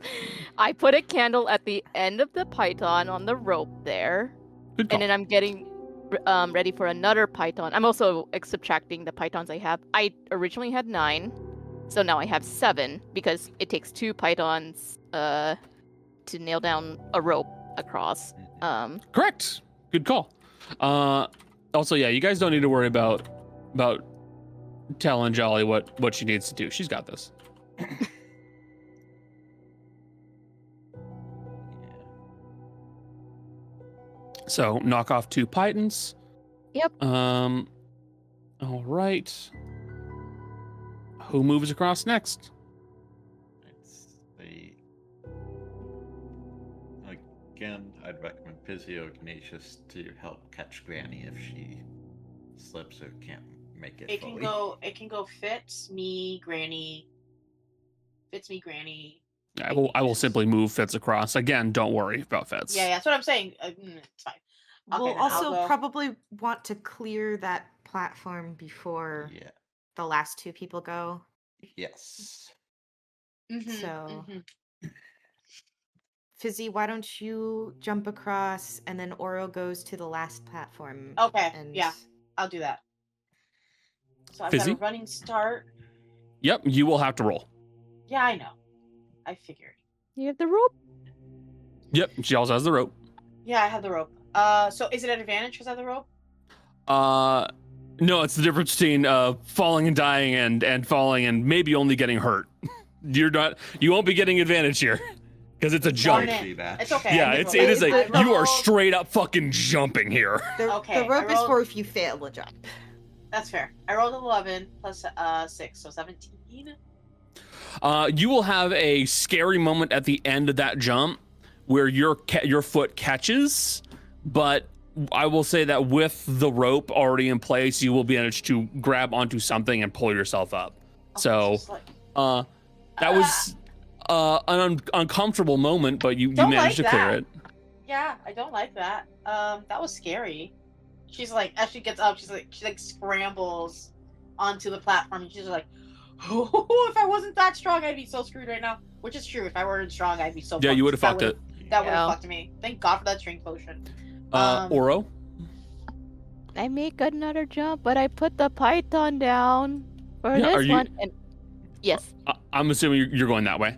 I put a candle at the end of the python on the rope there. Good call. And then I'm getting ready for another python. I'm also subtracting the pythons I have. I originally had 9, so now I have 7 because it takes 2 pythons to nail down a rope across. Correct. Good call. Also, yeah, you guys don't need to worry about telling Jolly what she needs to do. She's got this. So knock off 2 pythons. Yep. All right. Who moves across next? Again, I'd recommend Physio Ignatius to help catch Granny if she slips or can't make it. It can fully. go Fitz, me, Granny. Fitz, me, Granny. I will simply move Fitz across. Again, don't worry about Fitz. Yeah, that's what I'm saying. It's fine. Okay, We'll then I'll also go. probably want to clear that platform before Yeah. the last 2 people go. Yes. Mhm, So- mhm. Fizzy, why don't you jump across and then Oro goes to the last platform? Okay, And yeah. I'll do that. So I've Fizzy? got a running start. Yep, you will have to roll. Yeah, I know. I figured. You have the rope? Yep, she also has the rope. Yeah, I have the rope. So is it an advantage because I have the rope? No, it's the difference between falling and dying and falling and maybe only getting hurt. You won't be getting advantage here because it's a jump. Darn it. See that. It's okay. Yeah, I it did is roll. a I you are rolled- straight up fucking jumping here. Okay, The rope I is rolled- for if you fail a jump. That's fair. I rolled 11 plus 6, so 17. You will have a scary moment at the end of that jump where your foot catches, but I will say that with the rope already in place, you will be able to grab onto something and pull yourself up. So, It's just like- that was an uncomfortable moment, but you Don't managed like to clear that. it. Yeah, I don't like that. That was scary. She's like, as she gets up, she scrambles onto the platform, and she's like, "Oh, if I wasn't that strong, I'd be so screwed right now." Which is true. If I weren't strong, I'd be so. Yeah, you would have That fucked it. That would have Yeah. fucked me. Thank God for that strength potion. Oro? I make another jump, but I put the python down for Yeah, are this you- one. And yes. I'm assuming you're going that way.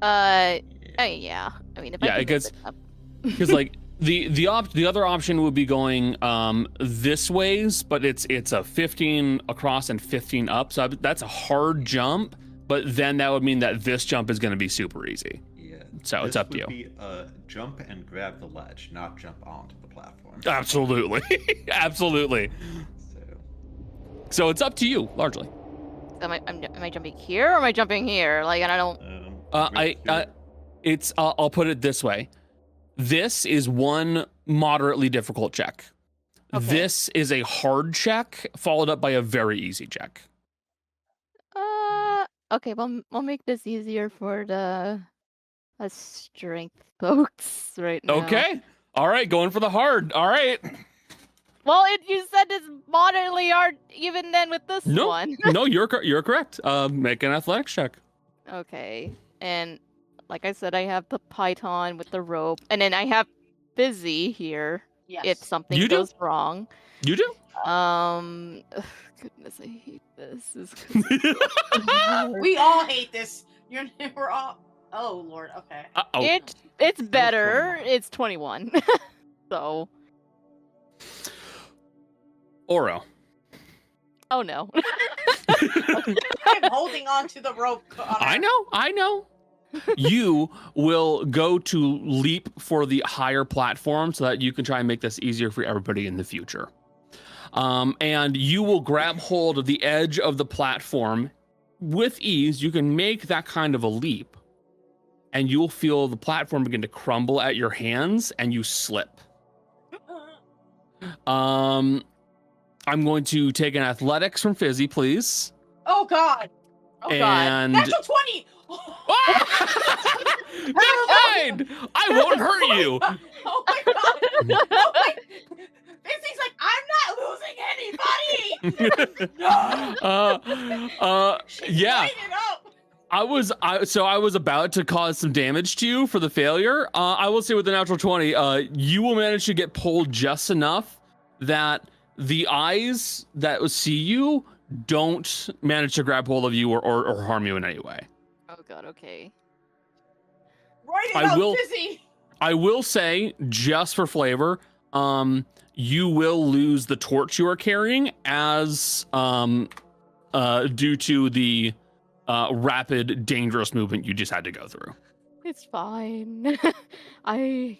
Yeah. I mean, if Yeah, I it can gets- mix it up. Because like the other option would be going this ways, but it's a 15 across and 15 up, so that's a hard jump. But then that would mean that this jump is going to be super easy. Yeah. So it's This up to you. would be jump and grab the ledge, not jump onto the platform. Absolutely, absolutely. So So it's up to you largely. Am I jumping here or am I jumping here? Like, and I don't. I'll put it this way. This is one moderately difficult check. Okay. This is a hard check followed up by a very easy check. Okay, well, we'll make this easier for the strength folks right now. Okay. All right, going for the hard. All right. Well, you said it's moderately hard even then with this No, one. no, you're correct. Make an athletics check. Okay, and like I said, I have the python with the rope, and then I have Fizzy here Yes. if something You do? goes wrong. You do? Ugh, goodness, I hate this. This is We all hate this. We're all. Oh Lord. Okay. Uh-oh. It's better. It's 21. So. Oro. Oh no. I'm holding on to the rope. Connor. I know. You will go to leap for the higher platform so that you can try and make this easier for everybody in the future. And you will grab hold of the edge of the platform with ease. You can make that kind of a leap, and you'll feel the platform begin to crumble at your hands, and you slip. I'm going to take an athletics from Fizzy, please. Oh God. Oh and... Natural 20. Never mind. I won't hurt you. Oh my God. Oh my... Fizzy's like, I'm not losing anybody. No. She's Yeah. lighting up. I was about to cause some damage to you for the failure. I will say with the natural 20, you will manage to get pulled just enough that the eyes that see you don't manage to grab hold of you or harm you in any way. Oh God. Okay. Write it I up, will- Fizzy. I will say, just for flavor, you will lose the torch you are carrying as due to the rapid, dangerous movement you just had to go through. It's fine. I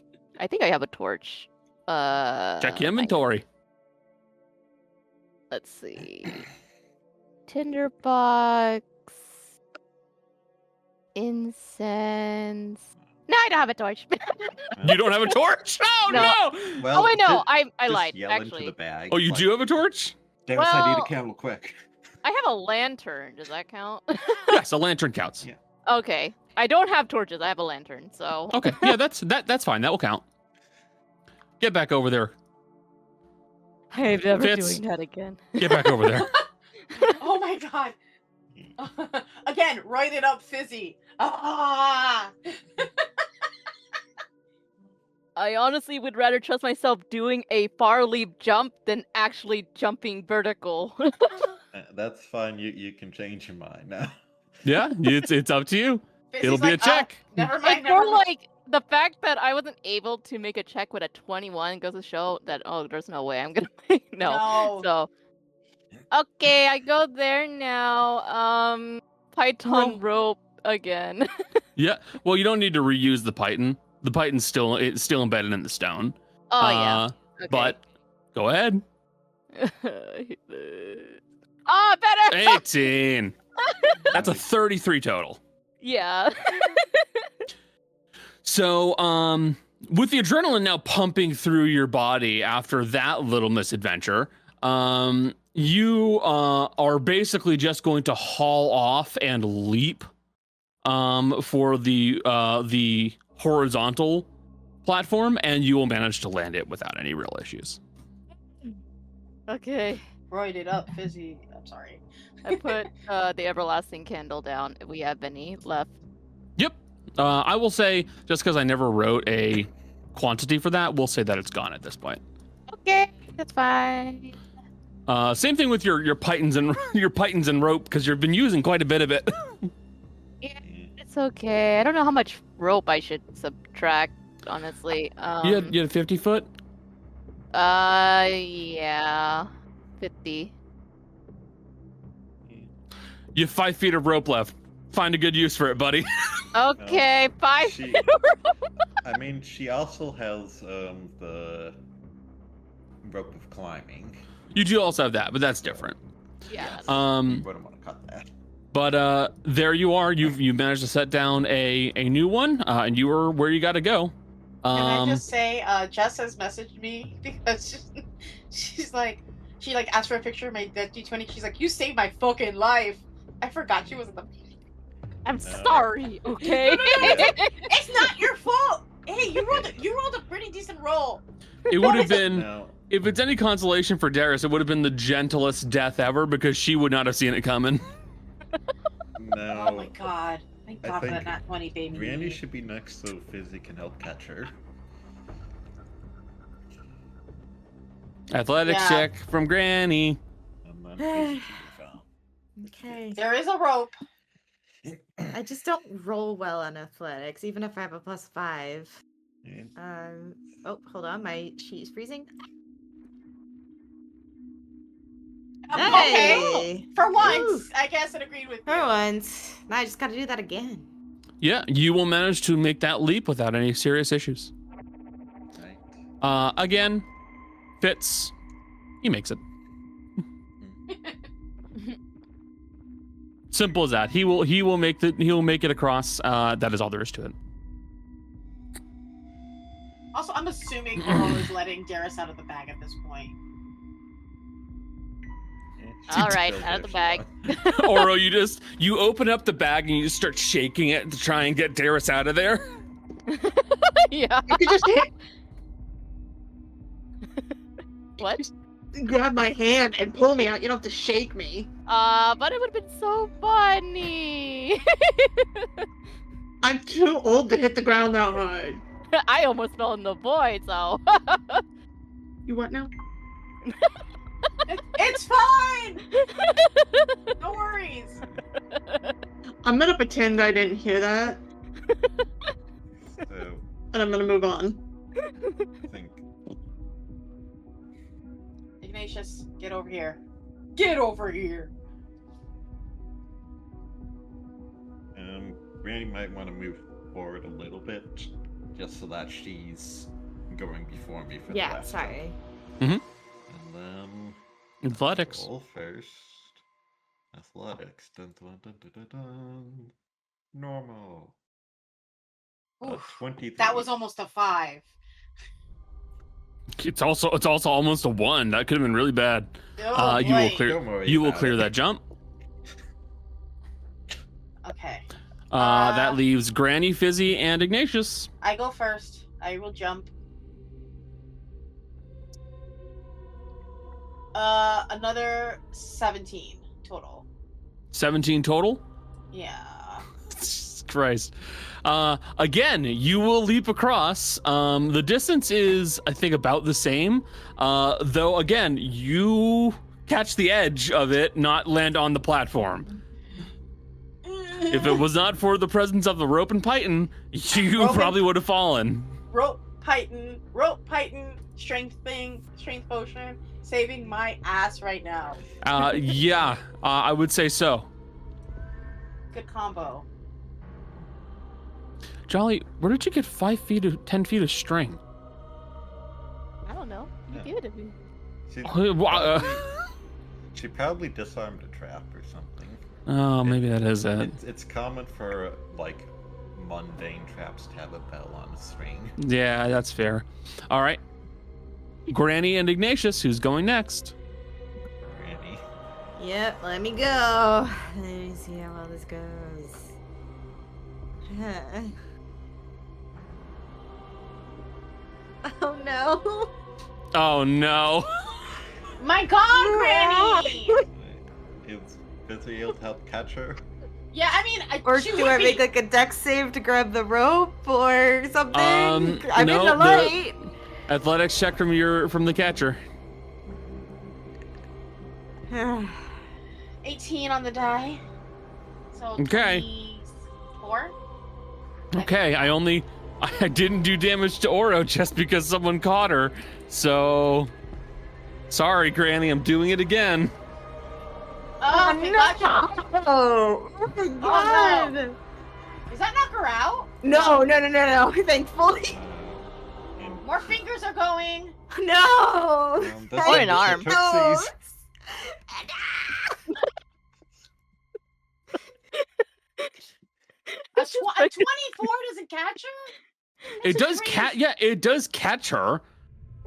think I have a torch. Check your inventory. Let's see. Tinderbox. Incense. No, I don't have a torch. You don't have a torch? Oh no! Well, oh wait, no, I just lied. yell Actually, into the bag. Oh, you like, do have a torch? Dennis, I need Well- a candle quick. I have a lantern. Does that count? Yes, a lantern counts. Yeah. Okay. I don't have torches. I have a lantern. So. Okay, yeah, that's fine. That will count. Get back over there. I'm never Fitz. doing that again. Get back over there. Oh my God. Again, write it up, Fizzy. Ah. I honestly would rather trust myself doing a far leap jump than actually jumping vertical. That's fine. You can change your mind now. Yeah, it's up to you. Fizzy's It'll be like, a check. Never mind. It's Never more mind. like the fact that I wasn't able to make a check with a 21 goes to show that, oh, there's no way I'm gonna no. So okay, I go there now. Python rope again. Yeah. Well, you don't need to reuse the python. The python's still embedded in the stone. Oh yeah. Okay. But go ahead. Ah, better. 18. That's a 33 total. Yeah. So, with the adrenaline now pumping through your body after that little misadventure, you are basically just going to haul off and leap for the horizontal platform, and you will manage to land it without any real issues. Okay. Write it up, Fizzy. I'm sorry. I put the everlasting candle down if we have any left. Yep. I will say, just because I never wrote a quantity for that, we'll say that it's gone at this point. Okay, that's fine. Same thing with your pythons and your pythons and rope, because you've been using quite a bit of it. It's okay. I don't know how much rope I should subtract, honestly. You had 50 foot? Yeah. 50. You have 5 feet of rope left. Find a good use for it, buddy. Okay, 5 She, I mean, she also has the rope of climbing. You do also have that, but that's different. Yeah. You wouldn't want to cut that. But there you are. You managed to set down a new one, and you are where you got to go. Can I just say, Jess has messaged me because she's like, she asked for a picture of my dead D20. She's like, you saved my fucking life. I forgot she was in the. I'm No. sorry, okay? It's not your fault. Hey, you rolled a pretty decent roll. It would have been, No. if it's any consolation for Darius, it would have been the gentlest death ever because she would not have seen it coming. No. Oh my god. Thank I God for think that nat 20, baby. Randy should be next so Fizzy can help catch her. Athletics Yeah. check from Granny. And then Fizzy can be found. Okay. There is a rope. I just don't roll well on athletics, even if I have a +5. Yeah. Oh, hold on, my sheet is freezing. Okay. Hey! For once, Woo. I guess it agreed with For you. once. Now I just gotta do that again. Yeah, you will manage to make that leap without any serious issues. Right. Again, Fitz, he makes it. Simple as that. He will make it across. That is all there is to it. Also, I'm assuming Oro is letting Darius out of the bag at this point. All right, Still out of the there, bag. Siobhan. Oro, you open up the bag and you just start shaking it to try and get Darius out of there. Yeah. You could just What? grab my hand and pull me out. You don't have to shake me. But it would have been so funny. I'm too old to hit the ground that hard. I almost fell in the void, so. You what now? It's fine! No worries. I'm gonna pretend I didn't hear that, So, and I'm gonna move on. I think Ignatius, get over here. Get over here. Randy might want to move forward a little bit, just so that she's going before me for the Yeah, last sorry. one. And then Athletics. roll first. Athletics. Dun, dun, dun, dun, dun, dun. Normal. Oof, 23. that was almost a 5. It's also almost a 1. That could have been really bad. Oh, You will boy. clear. Don't worry You will about clear it. that jump. Okay. That leaves Granny, Fizzy, and Ignatius. I go first. I will jump. Another 17 total. 17 total. Yeah. Christ. Again, you will leap across. The distance is, I think, about the same. Though, again, you catch the edge of it, not land on the platform. If it was not for the presence of the rope and python, you Rope and- probably would have fallen. rope python, strength potion, saving my ass right now. Yeah, I would say so. Good combo. Jolly, where did you get 5 feet of 10 feet of string? I don't know. You Yeah. give it to me. She probably disarmed a trap or something. Oh, maybe that is it. It's common for, like, mundane traps to have a bell on a string. Yeah, that's fair. All right. Granny and Ignatius, who's going next? Randy. Yep, let me go. Let me see how well this goes. Oh no. Oh, no. My God, Granny! Is Fizzy able to help catch her? Yeah, I mean, Or she do would I be- make like a dex save to grab the rope or something? I'm no, in the light. Athletics check from the catcher. 18 on the die. So Okay. 24? Okay, I didn't do damage to Oro just because someone caught her. So, sorry, Granny, I'm doing it again. Oh, okay, gotcha. Oh my god. no. Does that knock her out? No, thankfully. More fingers are going. No. That's Or an arm. Tootsies. A 24 doesn't catch her? It does it does catch her.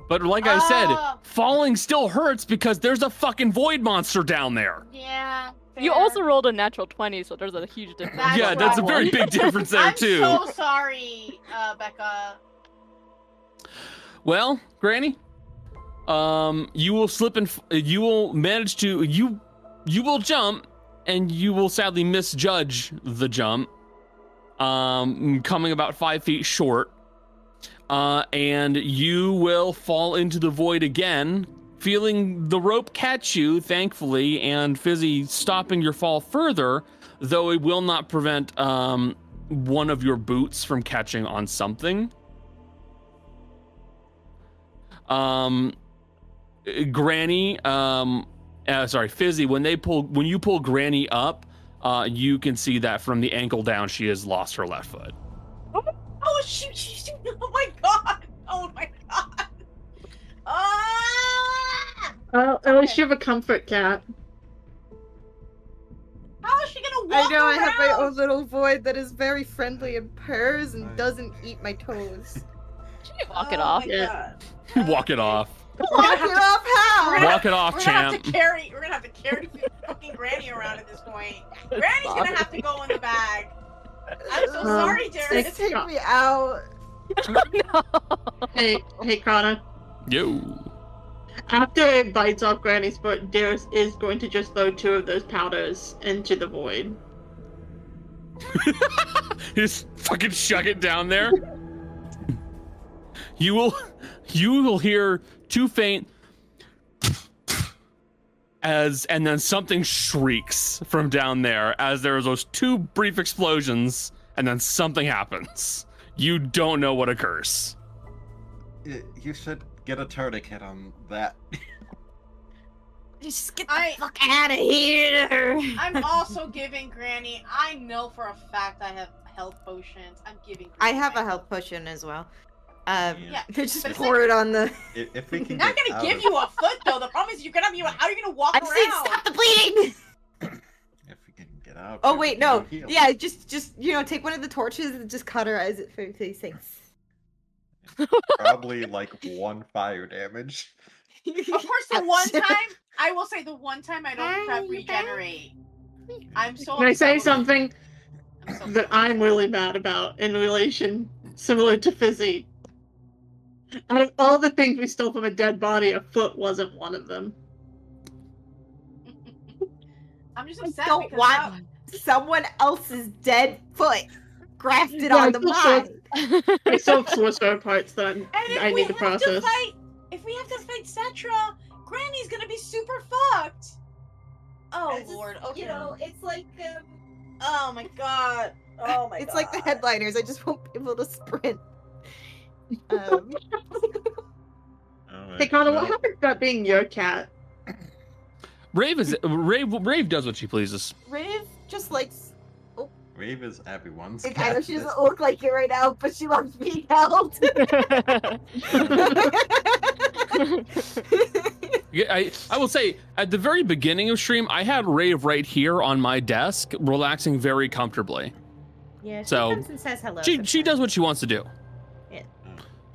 But like I said, Oh. falling still hurts because there's a fucking void monster down there. Yeah, You fair. also rolled a natural 20, so there's a huge difference. That's Yeah, that's a right. very big difference there I'm too. so sorry, Becca. Well, Granny, you will slip and you will manage to you will jump, and you will sadly misjudge the jump, coming about 5 feet short, and you will fall into the void again, feeling the rope catch you, thankfully, and Fizzy stopping your fall further, though it will not prevent one of your boots from catching on something. Granny, Fizzy, when you pull Granny up, you can see that from the ankle down, she has lost her left foot. Oh shoot! Oh my god! Oh my god! Ah! Well, at least you have a comfort cat. How is she gonna I walk know I have my around? own little void that is very friendly and purrs and doesn't eat my toes. You walk it Oh off. my Yeah. God. Walk it off. Walk it off how? Walk it off, We're gonna have champ. to carry. We're gonna have to carry fucking Granny around at this point. Granny's gonna have to go in the bag. I'm so sorry, Jared. Just take me out. No. Hey, Connor. Yo. After it bites off Granny's foot, Darius is going to just throw 2 of those powders into the void. Just fucking shug it down there. You will hear 2 faint and then something shrieks from down there as there are those 2 brief explosions, and then something happens. You don't know what occurs. You should get a tourniquet on that. Just get the fuck out of here. I'm also giving Granny. I know for a fact I have health potions. I'm giving. I Granny have my a health potion as well. Yeah, Just but it's pour it on the. If we can I'm not get gonna out give of- you a foot though. The problem is you're gonna be. How are you gonna walk I'm around? saying stop the bleeding. If we can get out. Oh we wait, can no. heal. Yeah, just take one of the torches and just cauterize it for these things. Probably like 1 fire damage. Of course, the one time I will say the one time I don't prep regenerate. I'm so. Can I say upset with something I'm so that I'm really mad about in relation similar to Fizzy? Out of all the things we stole from a dead body, a foot wasn't one of them. I'm just I upset don't because want someone else's dead foot grafted Yeah, on the I feel mine. I still have Sorcerer parts that And if I we need to have process. if we have to fight Cetra, Granny's gonna be super fucked. Oh lord. Okay. it's like Oh my god. Oh my it's god. like the headliners. I just won't be able to sprint. Alright, Hey Connor, what well, happened to that being your cat? Rave does what she pleases. Riv just likes. Rave is everyone's I know cat. she doesn't look like it right now, but she loves being held. Yeah, I will say, at the very beginning of stream, I had Rave right here on my desk, relaxing very comfortably. Yeah, she So, comes and says hello. She does what she wants to do.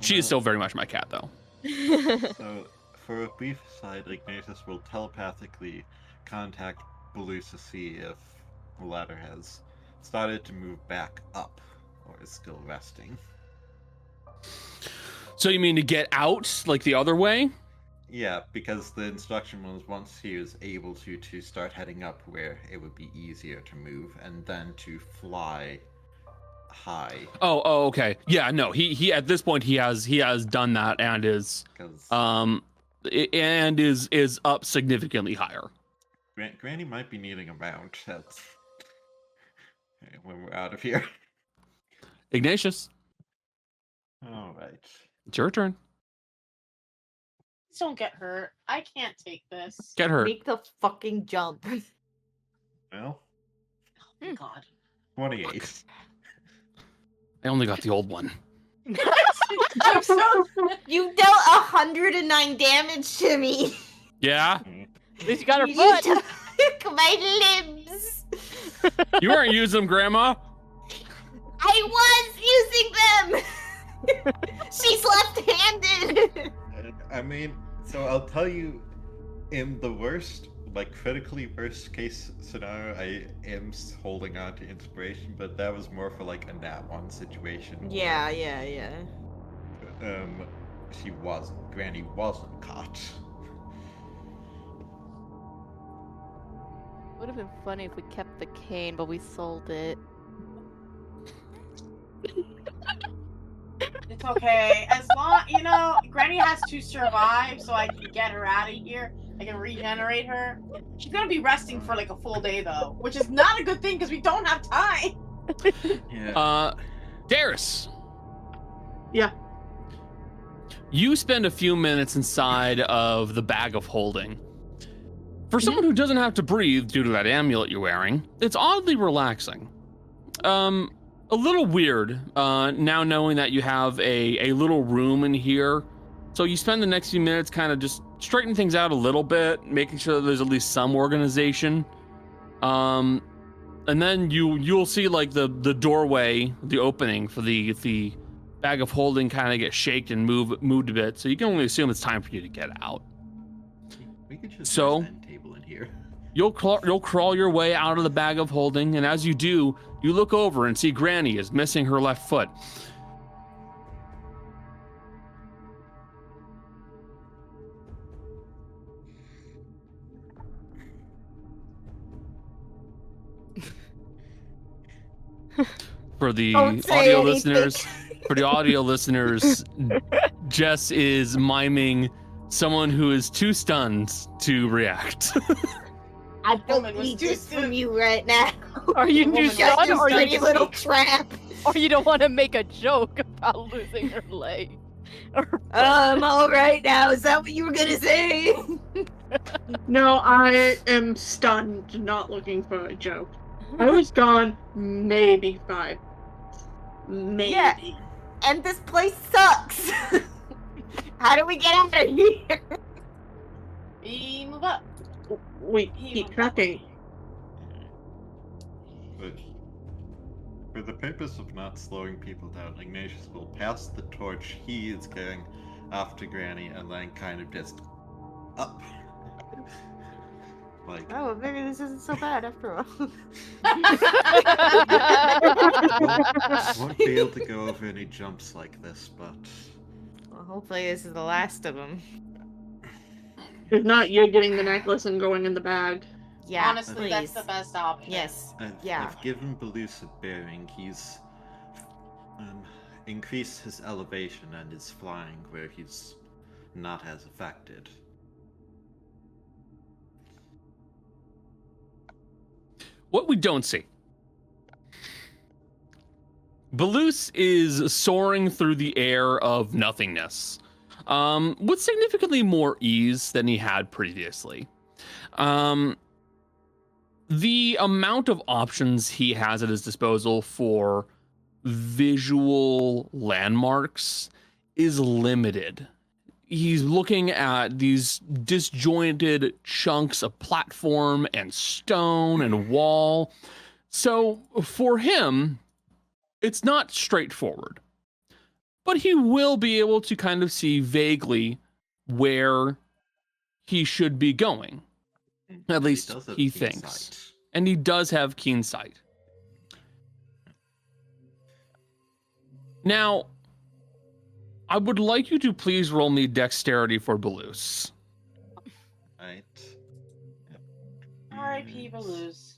She is Well, still very much my cat, though. So, for a brief aside, Ignatius will telepathically contact Blues to see if the ladder has started to move back up or is still resting. So you mean to get out, like the other way? Yeah, because the instruction was once he was able to start heading up where it would be easier to move and then to fly high. Oh, okay. Yeah, no, he at this point he has done that and is 'Cause is up significantly higher. Granny might be needing a mount. That's when we're out of here. Ignatius, Alright. it's your turn. Please don't get hurt. I can't take this. Get her. Make the fucking jump. Well, Oh my god. 28. I only got the old one. I'm so You dealt 109 damage to me. Yeah? At least you got her You foot. took my limbs. You weren't using them, Grandma. I was using them. She's left-handed. I mean, so I'll tell you, in the worst like critically worst case scenario, I am holding on to inspiration, but that was more for like a nat 1 situation. Yeah, yeah, yeah. Granny wasn't caught. Would have been funny if we kept the cane, but we sold it. It's okay. As long, Granny has to survive so I can get her out of here. I can regenerate her. She's gonna be resting for like a full day though, which is not a good thing because we don't have time. Yeah. Darius. Yeah. You spend a few minutes inside of the bag of holding. For someone who doesn't have to breathe due to that amulet you're wearing, it's oddly relaxing. A little weird, now knowing that you have a little room in here. So you spend the next few minutes kind of just straightening things out a little bit, making sure that there's at least some organization. And then you'll see like the doorway, the opening for the bag of holding kind of get shaken and moved a bit. So you can only assume it's time for you to get out. We could just So- use an end table in here. You'll crawl your way out of the bag of holding, and as you do, you look over and see Granny is missing her left foot. For the Don't say audio anything. listeners, Jess is miming someone who is too stunned to react. I Woman don't was need too this from soon. you right now. Are you Woman too was strong, too or soon. you dirty little trap. or you don't want to make a joke about losing her leg? Or I'm all right now. Is that what you were gonna say? No, I am stunned, not looking for a joke. I was gone maybe 5. Maybe. Yeah. And this place sucks. How do we get out of here? We move up. We keep tracking. But for the purpose of not slowing people down, Ignatius will pass the torch he is carrying after Granny and then kind of just up. Like, Oh, maybe this isn't so bad after all. won't be able to go over any jumps like this, but Well, hopefully this is the last of them. If not, you're getting the necklace and going in the bag. Yeah, Honestly, please. that's the best option. Yes. I've Yeah. given Balus a bearing. He's increased his elevation and is flying where he's not as affected. What we don't see. Balus is soaring through the air of nothingness, with significantly more ease than he had previously. The amount of options he has at his disposal for visual landmarks is limited. He's looking at these disjointed chunks of platform and stone and wall. So for him, it's not straightforward. But he will be able to kind of see vaguely where he should be going. At least does have he keen thinks. sight. And he does have keen sight. Now, I would like you to please roll me dexterity for Balus. Right. R.I.P. Baluz.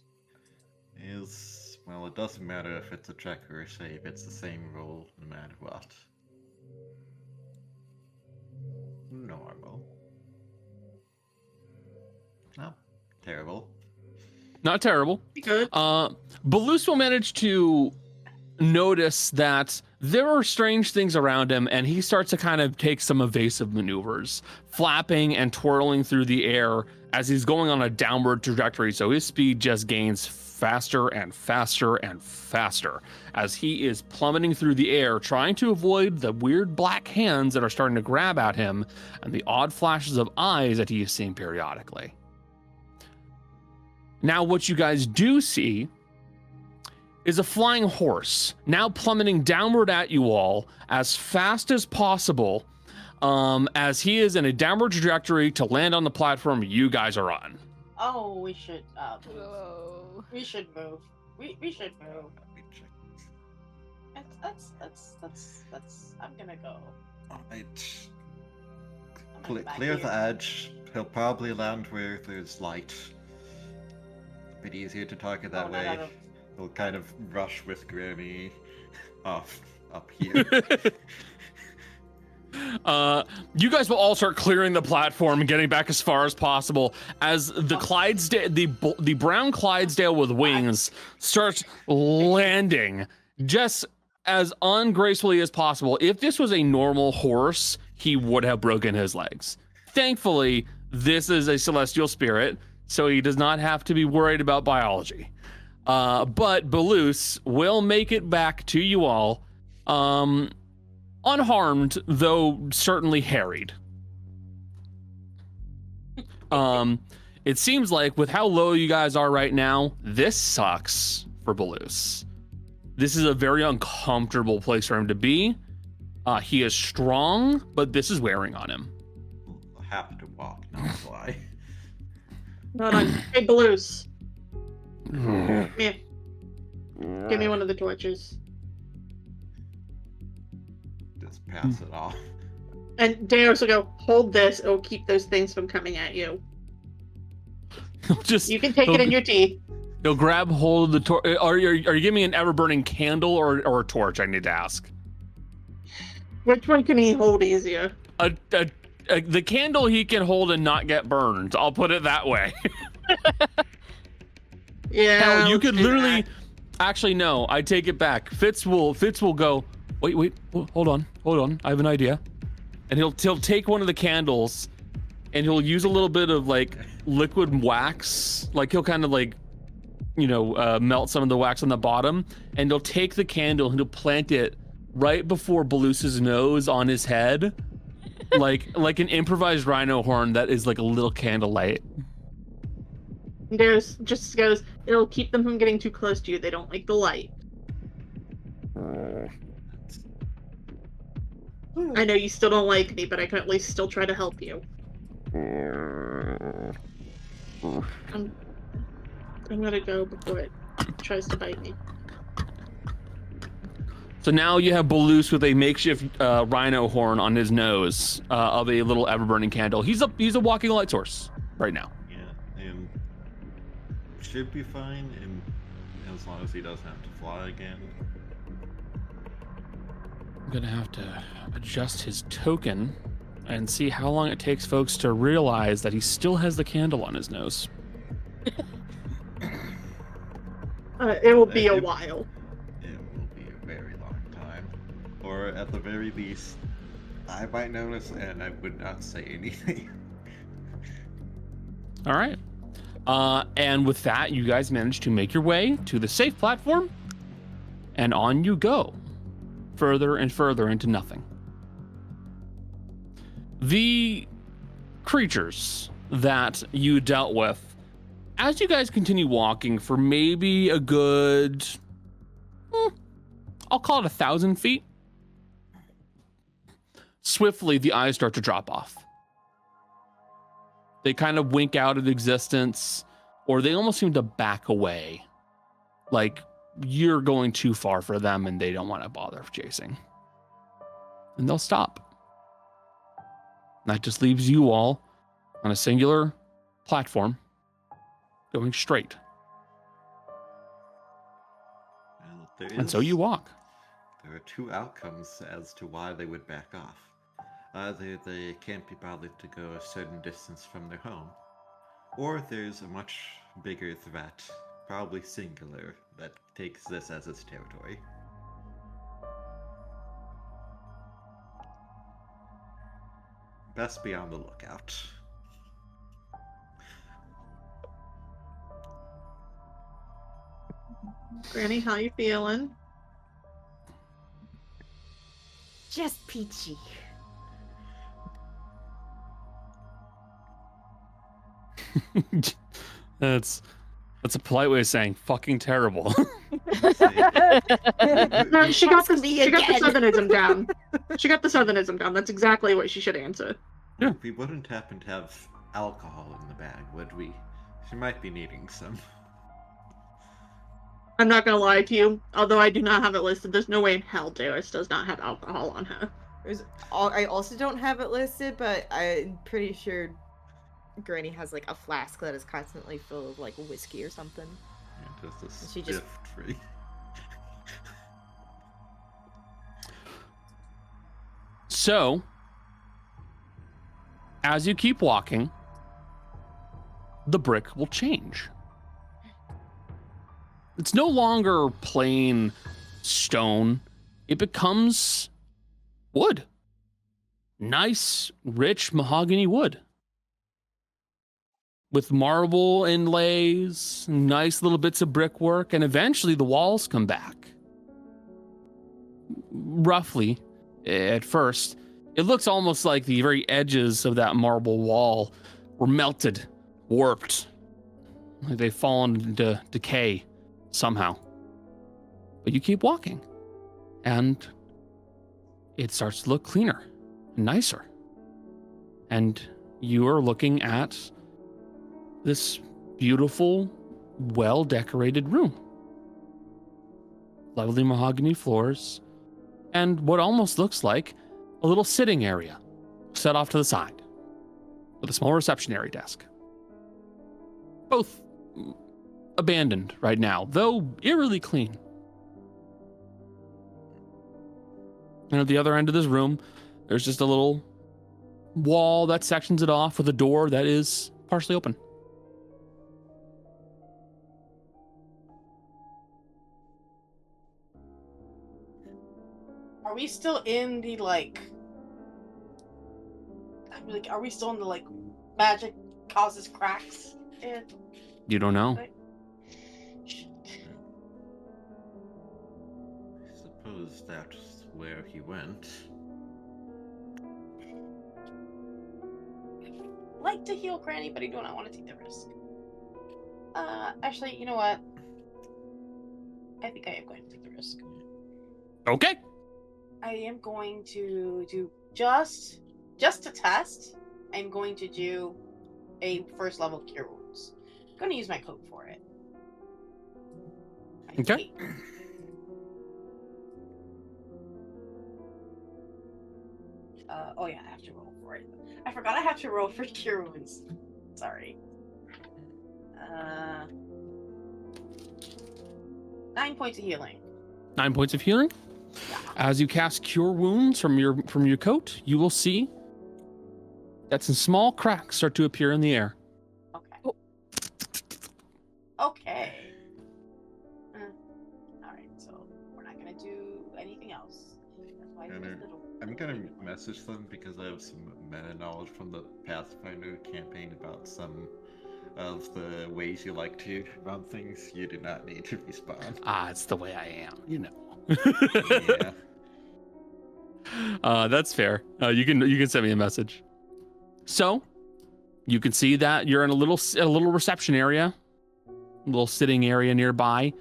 Well, it doesn't matter if it's a check or a save, it's the same roll no matter what. Normal. No, terrible. Not terrible. Good. Balus will manage to notice that there are strange things around him, and he starts to kind of take some evasive maneuvers, flapping and twirling through the air as he's going on a downward trajectory. So his speed just gains faster and faster and faster as he is plummeting through the air, trying to avoid the weird black hands that are starting to grab at him and the odd flashes of eyes that he is seeing periodically. Now, what you guys do see is a flying horse now plummeting downward at you all as fast as possible, as he is in a downward trajectory to land on the platform you guys are on. Oh, we should move. Whoa. We should move. We should move. Let me check. That's I'm gonna go. Alright. I'm gonna go back Clear here. the edge. He'll probably land where there's light. A bit easier to target that Oh, way. no. He'll kind of rush with Grammy up here. You guys will all start clearing the platform and getting back as far as possible as the Clydesdale, the brown Clydesdale with wings starts landing just as ungracefully as possible. If this was a normal horse, he would have broken his legs. Thankfully, this is a celestial spirit, so he does not have to be worried about biology. But Balus will make it back to you all, unharmed, though certainly harried. It seems like with how low you guys are right now, this sucks for Balus. This is a very uncomfortable place for him to be. He is strong, but this is wearing on him. We'll have to walk, not fly. Hold on. Hey, Balloose. Come here. Give me one of the torches. Just pass it off. And Deos will go, hold this. It'll keep those things from coming at you. Just You can take it in your teeth. he'll grab hold of the torch. Are you giving me an ever-burning candle or a torch? I need to ask. Which one can he hold easier? The candle he can hold and not get burned. I'll put it that way. Yeah. Hell, you let's could do literally. that. Actually, no. I take it back. Fitz will go. Wait. Hold on. I have an idea. And he'll take one of the candles, and he'll use a little bit of like liquid wax. Like he'll kind of like, melt some of the wax on the bottom, and he'll take the candle and he'll plant it right before Balus's nose on his head, like an improvised rhino horn that is like a little candlelight. Deos just goes, it'll keep them from getting too close to you. They don't like the light. I know you still don't like me, but I can at least still try to help you. I'm gonna go before it tries to bite me. So now you have Balus with a makeshift rhino horn on his nose of a little ever-burning candle. He's a walking light source right now. Yeah, and should be fine, and as long as he doesn't have to fly again. I'm gonna have to adjust his token and see how long it takes folks to realize that he still has the candle on his nose. It will be a while. It will be a very long time. Or at the very least, I might notice and I would not say anything. All right. And with that, you guys manage to make your way to the safe platform, and on you go, further and further into nothing. The creatures that you dealt with, as you guys continue walking for maybe a good, I'll call it 1,000 feet, swiftly the eyes start to drop off. They kind of wink out of existence, or they almost seem to back away. Like you're going too far for them and they don't want to bother chasing. And they'll stop. And that just leaves you all on a singular platform going straight. Well, And so you walk. There are two outcomes as to why they would back off. Either they can't be bothered to go a certain distance from their home, or there's a much bigger threat, probably singular, that takes this as its territory. Best be on the lookout. Granny, how you feeling? Just peachy. That's a polite way of saying fucking terrible. No, she got the Me again. southernism down. She got the southernism down. That's exactly what she should answer. Yeah. We wouldn't happen to have alcohol in the bag, would we? She might be needing some. I'm not gonna lie to you. Although I do not have it listed, there's no way in hell Darius does not have alcohol on her. I also don't have it listed, but I'm pretty sure Granny has like a flask that is constantly filled with like whiskey or something. Yeah, just a She just- spiff tree. So, as you keep walking, the brick will change. It's no longer plain stone. It becomes wood. Nice, rich mahogany wood. With marble inlays, nice little bits of brickwork, and eventually the walls come back. Roughly, at first, it looks almost like the very edges of that marble wall were melted, warped, like they've fallen into decay somehow. But you keep walking, and it starts to look cleaner and nicer. And you are looking at this beautiful, well-decorated room. Lovely mahogany floors, and what almost looks like a little sitting area set off to the side with a small reception area desk. Both abandoned right now, though eerily clean. And at the other end of this room, there's just a little wall that sections it off with a door that is partially open. Are we still in the like? Are we still in the like magic causes cracks? And You don't know. I suppose that's where he went. like to heal Granny, but I do not want to take the risk. Actually, you know what? I think I am going to take the risk. Okay. I am going to do just to test. I'm going to do a first level cure wounds. I'm going to use my coat for it. Okay. Oh yeah, I have to roll for it. I forgot I have to roll for cure wounds. Sorry. 9 points of healing. 9 points of healing. Yeah. As you cast Cure Wounds from your coat, you will see that some small cracks start to appear in the air. Okay. Okay. Alright, so we're not gonna do anything else. That's why there's little... I'm gonna message them because I have some meta knowledge from the Pathfinder campaign about some of the ways you like to run things. You do not need to respond. It's the way I am, you know. Yeah. That's fair. You can send me a message. So, you can see that you're in a little reception area, a little sitting area nearby.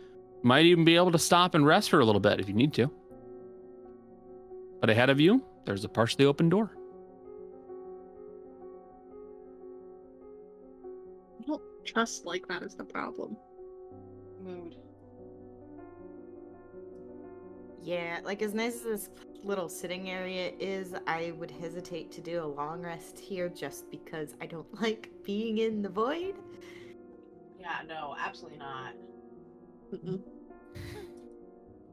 Might even be able to stop and rest for a little bit if you need to. But ahead of you, there's a partially open door. I don't trust like that is the problem. Mood. Yeah, like as nice as this little sitting area is, I would hesitate to do a long rest here just because I don't like being in the void. Yeah, no, absolutely not. Mm-mm.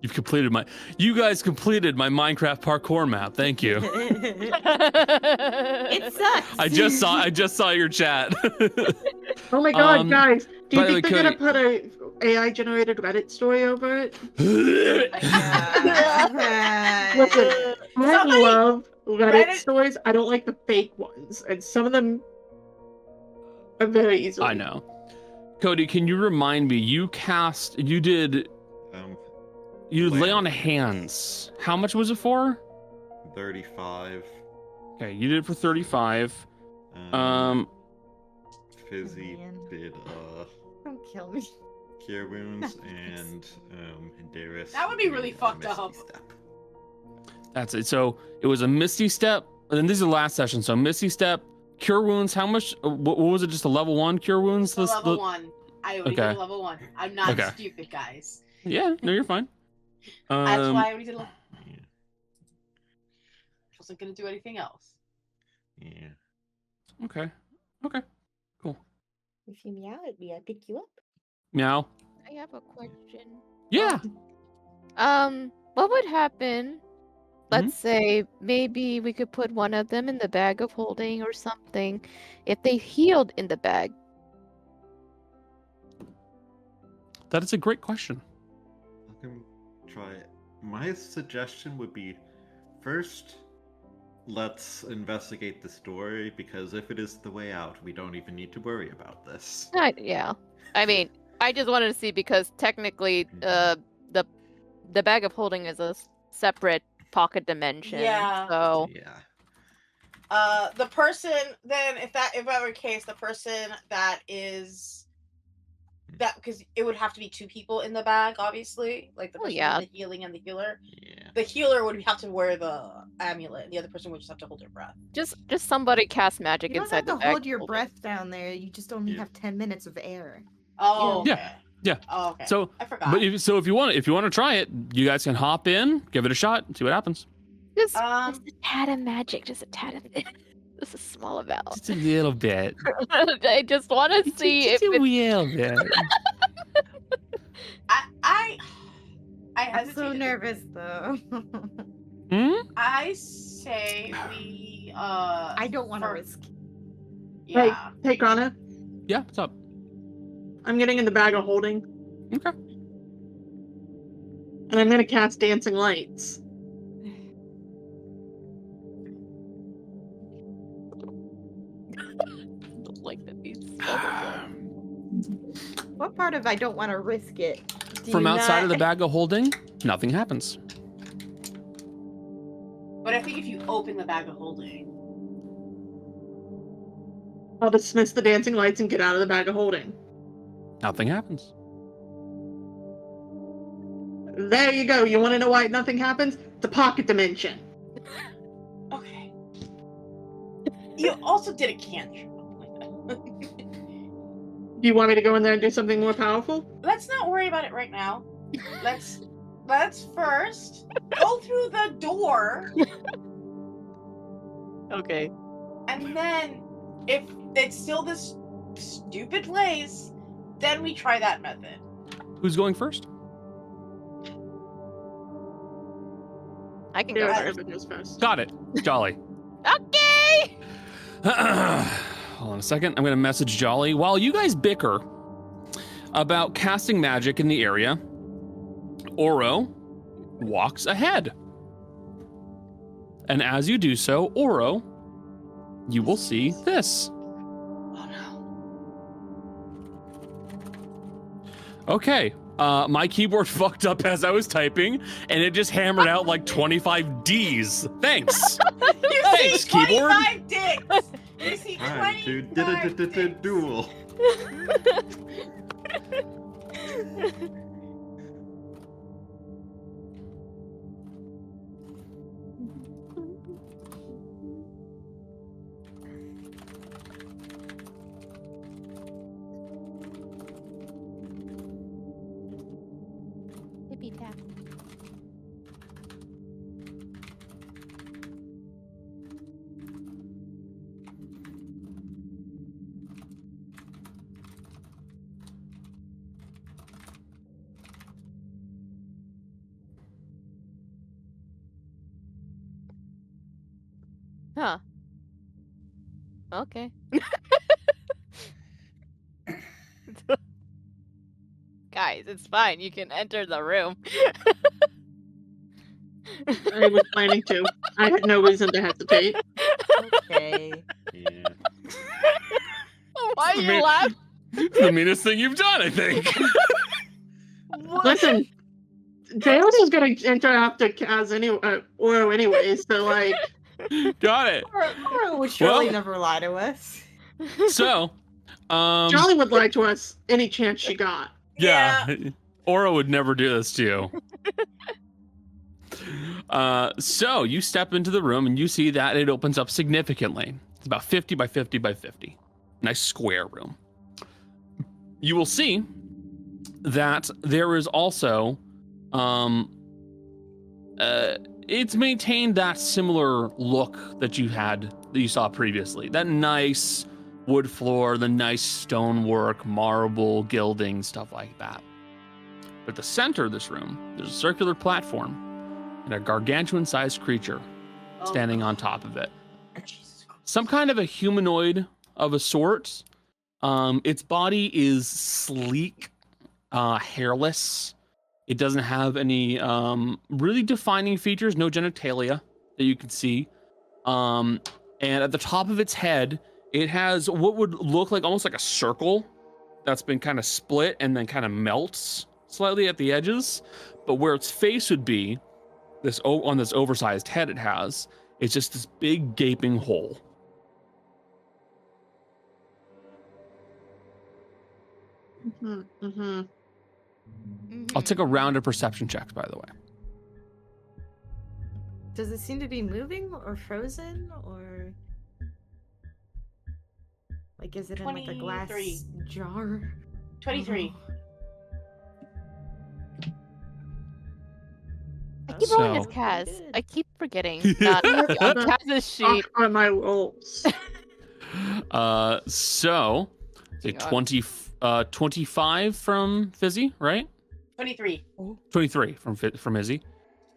You guys completed my Minecraft parkour map. Thank you. It sucks. I just saw your chat. Oh my god, guys! Do you by the think way, they're gonna put a AI generated Reddit story over it? Listen, I love Reddit stories. I don't like the fake ones, and some of them are very easily. I know. Cody, can you remind me? You did lay on hands. How much was it for? 35. Okay, you did it for 35. Fizzy Man. did Don't kill me. cure wounds and Darius. That would be really did a fucked Misty up. Step. That's it. So it was a Misty Step, and then this is the last session. So Misty Step, cure wounds. How much? What was it? Just a level 1 cure wounds? So level 1. I only Okay. did a level 1. I'm not Okay. stupid, guys. Yeah, no, you're fine. That's why I only did a level. Yeah. Wasn't gonna do anything else. Yeah. Okay. Cool. If you meow at me, I pick you up. Meow. I have a question. Yeah. What would happen? Let's say maybe we could put one of them in the bag of holding or something. If they healed in the bag, That is a great question. I can try it. My suggestion would be first, let's investigate the story, because if it is the way out, we don't even need to worry about this. yeah. I mean, I just wanted to see because technically, the bag of holding is a separate pocket dimension. Yeah. So Yeah. The person then, if that were the case, the person that is that, because it would have to be 2 people in the bag, obviously, like the person with the healing and the healer. Yeah. The healer would have to wear the amulet, and the other person would just have to hold their breath. just somebody cast magic You don't inside have the to bag. hold your breath down there. You just only Yeah. have 10 minutes of air. Oh, Yeah. okay. Yeah. Oh, okay. So, I forgot. but if you want to try it, you guys can hop in, give it a shot, see what happens. Just Um, a tad of magic, just a tad of it. Just a small amount. Just a little bit. I just want to see if Just a it's little bit. I I'm hesitate. so nervous though. I say we I don't want to for- risk. Yeah. Hey, Grana, Yeah, what's up? I'm getting in the bag of holding, Okay. and I'm gonna cast Dancing Lights. Don't like that these. What part of I don't want to risk it? Do From you outside of the not- bag of holding, nothing happens. But I think if you open the bag of holding, I'll dismiss the Dancing Lights and get out of the bag of holding. Nothing happens. There you go. You want to know why nothing happens? The pocket dimension. okay. You also did a cantrip. Do you want me to go in there and do something more powerful? Let's not worry about it right now. Let's first go through the door, Okay. and then if it's still this stupid place, then we try that method. Who's going first? I can go There's first. Evan goes first. Got it. Jolly. Okay. Hold on a second. I'm going to message Jolly. While you guys bicker about casting magic in the area, Oro walks ahead. And as you do so, Oro, you will see this. Oh no. Okay. My keyboard fucked up as I was typing, and it just hammered out like 25 Ds. Thanks. You Thanks, see keyboard. 25 dicks. You see Time to 25 dicks. duel. Tippy tap. Huh. Okay. Guys, it's fine. You can enter the room. I was planning to. I had no reason to hesitate. Okay. Yeah. Why are I you mean- laughing? The meanest thing you've done, I think. Listen, Tails was gonna enter after Kaz Oro anyways, so like, Got it. Oro would surely Well- never lie to us. So, Jolly would lie to us any chance she got. yeah, Oro would never do this to you. So you step into the room and you see that it opens up significantly. It's about 50 by 50 by 50. Nice square room. You will see that there is also, it's maintained that similar look that you saw previously. That nice wood floor, the nice stonework, marble, gilding, stuff like that. But at the center of this room, there's a circular platform and a gargantuan-sized creature standing on top of it. Some kind of a humanoid of a sort. Its body is sleek, hairless. It doesn't have any really defining features, no genitalia that you can see. And at the top of its head, it has what would look like almost like a circle that's been kind of split and then kind of melts slightly at the edges. But where its face would be, on this oversized head it has, it's just this big gaping hole. I'll take a round of perception checks, by the way. Does it seem to be moving or frozen or like is it in like a glass 23. jar? 23. I keep rolling as So- Kaz. I keep forgetting that on Kaz's sheet. On my rolls. So, say Hang on. 25 from Fizzy, right? 23. 23 from Izzy.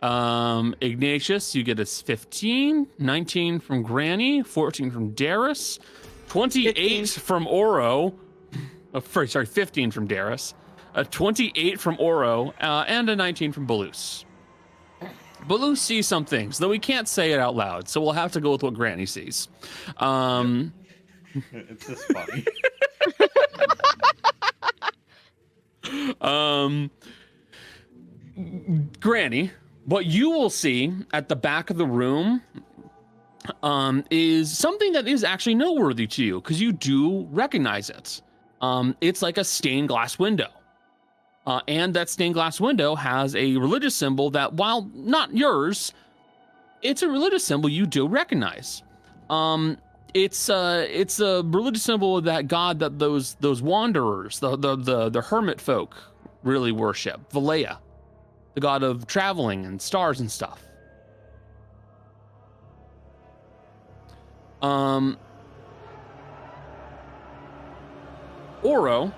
Ignatius, you get a 15, 19 from Granny, 14 from Darius, 28 15. from Oro. Sorry, 15 from Darius, 28 from Oro, and a 19 from Balus. Balus sees some things, though we can't say it out loud, so we'll have to go with what Granny sees. It's just funny. Granny, what you will see at the back of the room is something that is actually noteworthy to you because you do recognize it. It's like a stained glass window. And that stained glass window has a religious symbol that, while not yours, it's a religious symbol you do recognize. It's a religious symbol of that god that those wanderers, the hermit folk, really worship, Valea, the god of traveling and stars and stuff. Oro,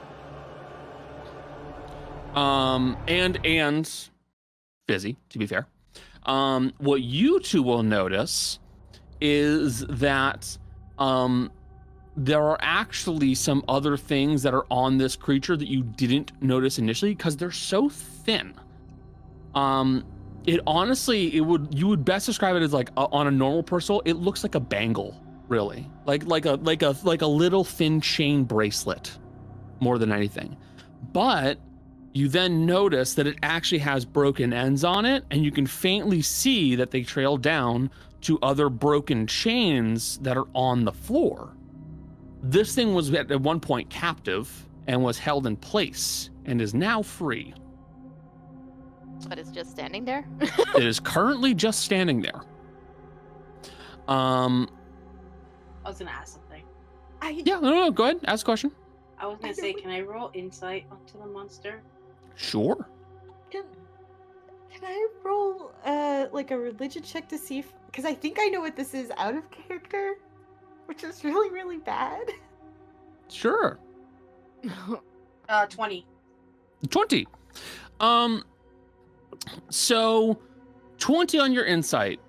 and Fizzy, to be fair. What you two will notice is that there are actually some other things that are on this creature that you didn't notice initially because they're so thin. It honestly, you would best describe it as like on a normal person, it looks like a bangle, really, like a little thin chain bracelet, more than anything. But you then notice that it actually has broken ends on it, and you can faintly see that they trail down to other broken chains that are on the floor. This thing was at one point captive and was held in place and is now free. But it's just standing there. It is currently just standing there. I was gonna ask something. Yeah, no, go ahead. Ask a question. I was gonna say, can I roll insight onto the monster? Sure. Can I roll like a religion check to see if, because I think I know what this is out of character, which is really, really bad. Sure. 20. 20. So 20 on your insight.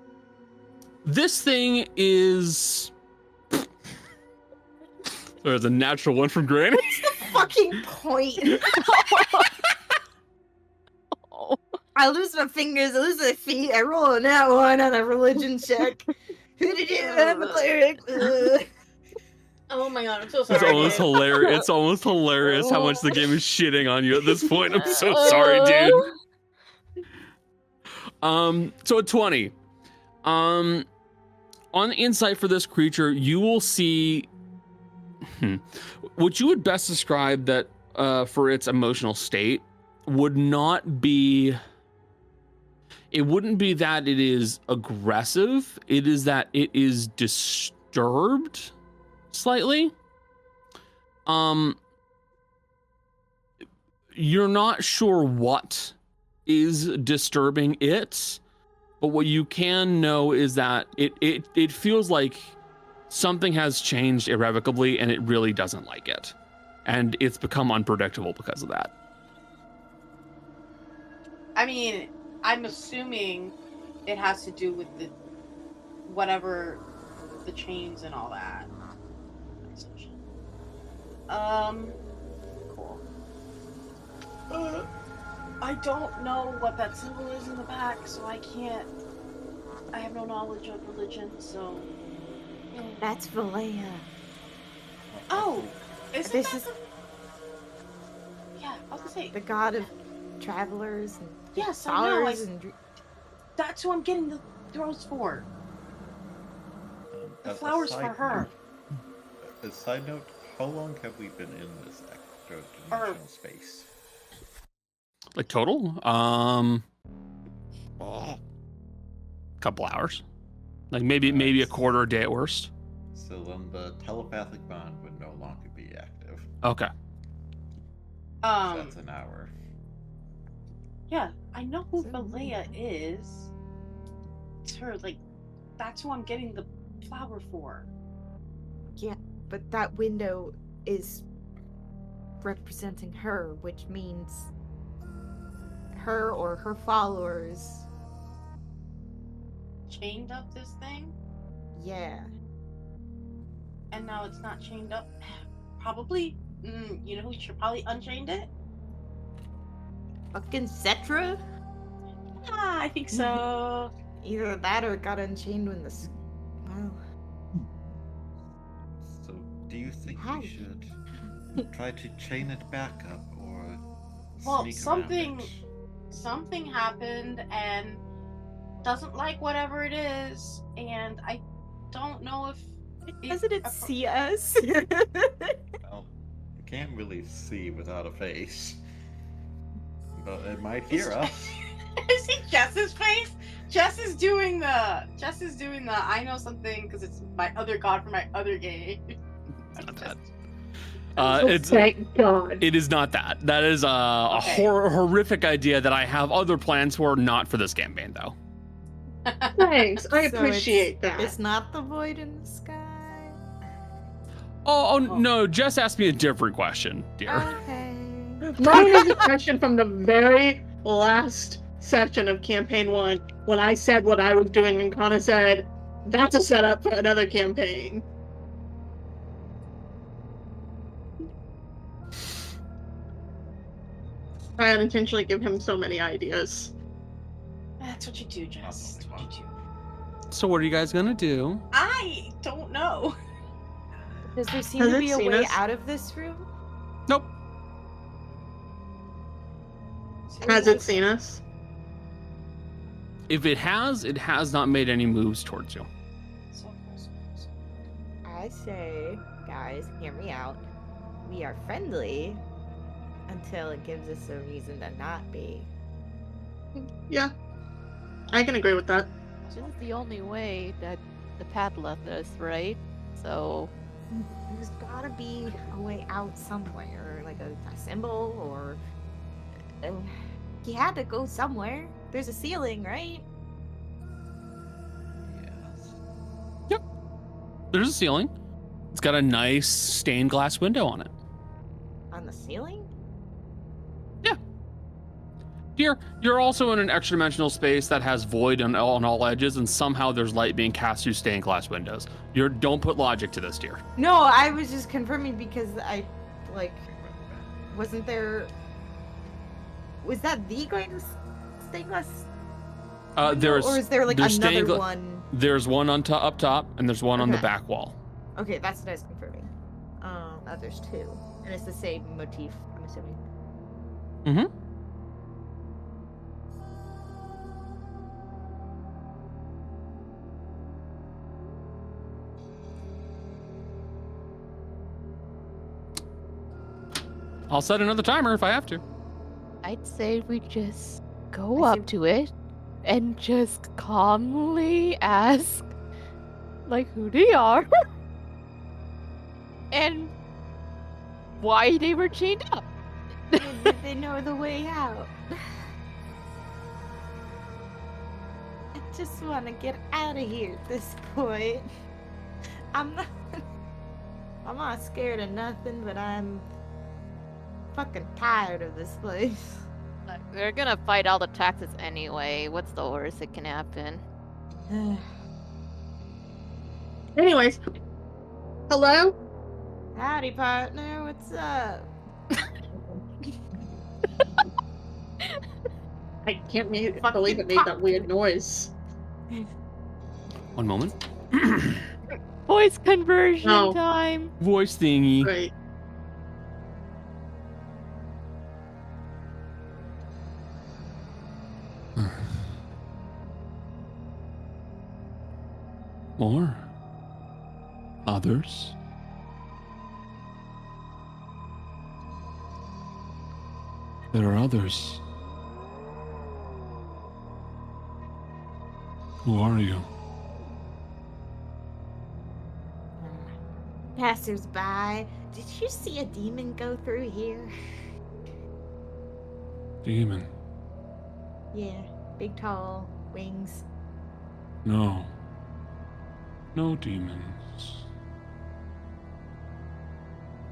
This thing is there's a natural one from Granny. Fucking point. I lose my fingers, I lose my feet, I roll on that one on a religion check. Who did you have a cleric? Oh my god, I'm so sorry. It's almost hilarious. It's almost hilarious how much the game is shitting on you at this point. I'm so sorry, dude. So at 20. On the insight for this creature, you will see what you would best describe that for its emotional state would not be. It wouldn't be that it is aggressive. It is that it is disturbed slightly. You're not sure what is disturbing it, but what you can know is that it feels like something has changed irrevocably, and it really doesn't like it, and it's become unpredictable because of that. I mean, I'm assuming it has to do with the whatever the chains and all that. Cool. I don't know what that symbol is in the back, so I can't. I have no knowledge of religion, so. That's Valea. Oh, isn't This that is the... Yeah, I was gonna say. the god of travelers and Yes, I know. flowers and That's who I'm getting the throws for. The flowers for her. A side note, how long have we been in this extra dimensional space? Like total, couple hours, like maybe a quarter a day at worst. So then the telepathic bond would no longer be active. Okay. So that's an hour. Yeah, I know who Valea is. It's her, like, that's who I'm getting the flower for. yeah, but that window is representing her, which means her or her followers. Chained up this thing, Yeah. and now it's not chained up. Probably, you know who should probably unchained it? Fucking Cetra? Ah, I think so. Either that or it got unchained when this. Well, So do you think How? we should try to chain it back up or Well, sneak something- around it? Something happened and doesn't like whatever it is, and I don't know if doesn't it see us? Well, you can't really see without a face. But it might hear us. Is he Jess's face? Jess is doing the I know something because it's my other god from my other game. Not that. Oh, It's thank God. it is not that. That is a Okay. horrific idea that I have other plans for, not for this campaign though. Thanks. I So appreciate that. It's not the void in the sky. Oh no, Jess asked me a different question, dear. Okay. Mine is a question from the very last session of campaign 1 when I said what I was doing and Connor said, that's a setup for another campaign. I unintentionally give him so many ideas. That's what you do, Jess. That's what you do. So what are you guys gonna do? I don't know. Does there seem Has to it be a seen way us? out of this room? Nope. Has it seen us? If it has not made any moves towards you. I say, guys, hear me out. We are friendly until it gives us a reason to not be. Yeah. I can agree with that. This is the only way that the path left us, right? So There's gotta be a way out somewhere, like a symbol or. He had to go somewhere. There's a ceiling, right? Yes. There's a ceiling. It's got a nice stained glass window on it. On the ceiling? Dear, you're also in an extra dimensional space that has void on all edges, and somehow there's light being cast through stained glass windows. Don't put logic to this, dear. No, I was just confirming because wasn't there. Was that the greatest stained glass? There's Or is there like there's stained another gla- one? There's one on up top, and there's one on the Okay. back wall. Okay, that's what I was confirming. There's two. And it's the same motif, I'm assuming. Mm-hmm. I'll set another timer if I have to. I'd say we just go I up see- to it and just calmly ask, like who they are and why they were chained up. Did they know the way out? I just want to get out of here at this point. I'm not scared of nothing, but I'm fucking tired of this place. We're gonna fight all the taxes anyway. What's the worst that can happen? Anyways, hello? Howdy, partner. What's up? I can't believe it made that weird noise. One moment. Voice conversion No. time. Voice thingy. Right. More. Others. There are others. Who are you? Passersby, did you see a demon go through here? Demon? Yeah, big, tall, wings. No. No demons.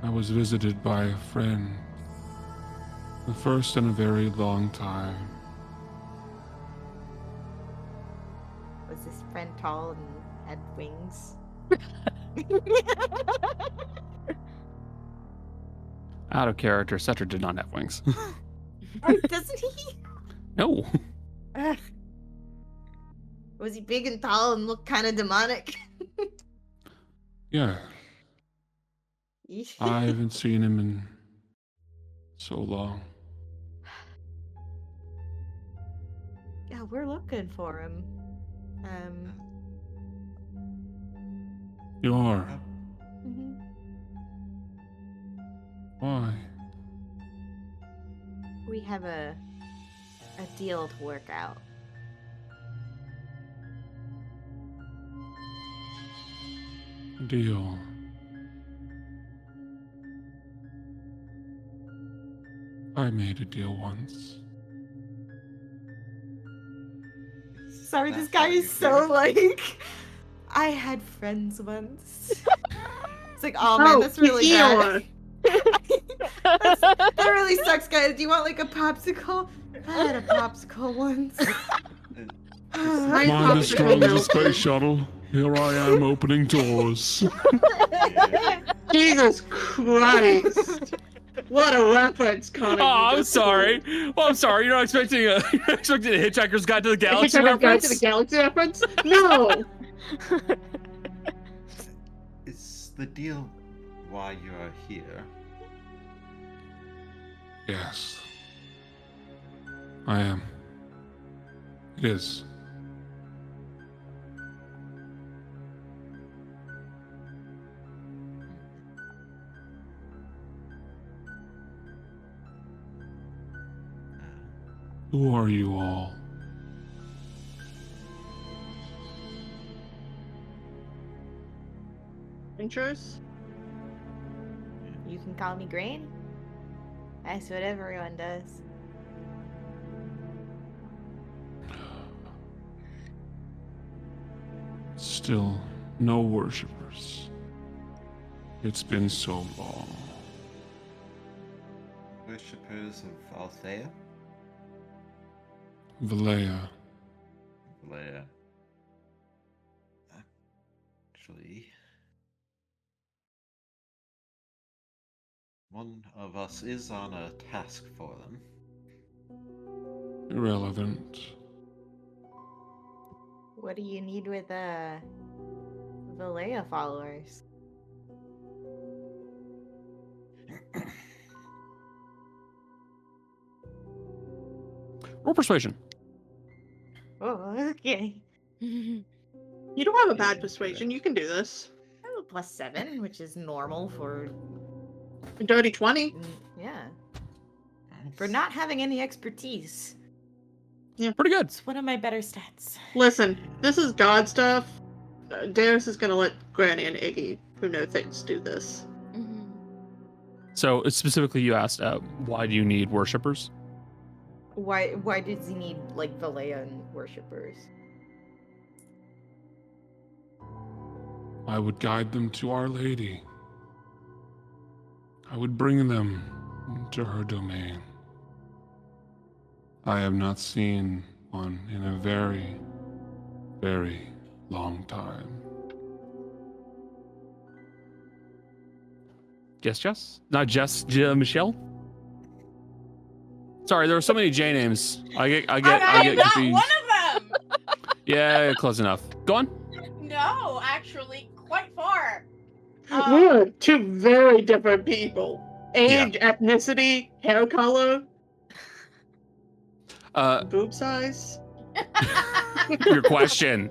I was visited by a friend. The first in a very long time. Was this friend tall and had wings? Out of character, Cetra did not have wings. Oh, doesn't he? No. Ugh. Was he big and tall and looked kind of demonic? Yeah, I haven't seen him in so long. Yeah, we're looking for him. You are? Mhm. Why? We have a deal to work out. Deal. I made a deal once. Sorry, That's this guy how you is so feel. like. I had friends once. It's like, oh man, that's really bad. That really sucks, guys. Do you want like a popsicle? I had a popsicle once. My Mind the popsicle strong as a milk. space shuttle. Here I am opening doors. Jesus Christ! What a reference, Connor. Oh, you I'm just sorry. Well, I'm sorry. You're not expecting a Hitchhiker's Guide to the pulled. Galaxy Hitchhiker's Guide to reference? the Galaxy reference? No! Is the deal why you are here? Yes. I am. It is. Who are you all? Adventures? You can call me Grain. That's what everyone does. Still no worshippers. It's been so long. Worshippers of Althea? Valea. Leia. Actually, one of us is on a task for them. Irrelevant. What do you need with Valea followers? Roll persuasion. Oh, okay. You don't have a bad persuasion. You can do this. I have a +7, which is normal for A dirty 20. yeah, for not having any expertise. Pretty good. It's one of my better stats. Listen, this is God stuff. Darius is gonna let Granny and Iggy, who know things, do this. Mhm. So specifically, you asked, why do you need worshippers? Why does he need like Valayan worshippers? I would guide them to Our Lady. I would bring them to her domain. I have not seen one in a very, very long time. Jess? Not Jess, Michelle? Sorry, there are so many J names. I get I'm not confused. one of them. Yeah, close enough. Go on. No, actually, quite far. We're two very different people. Age, ethnicity, hair color, boob size. Your question.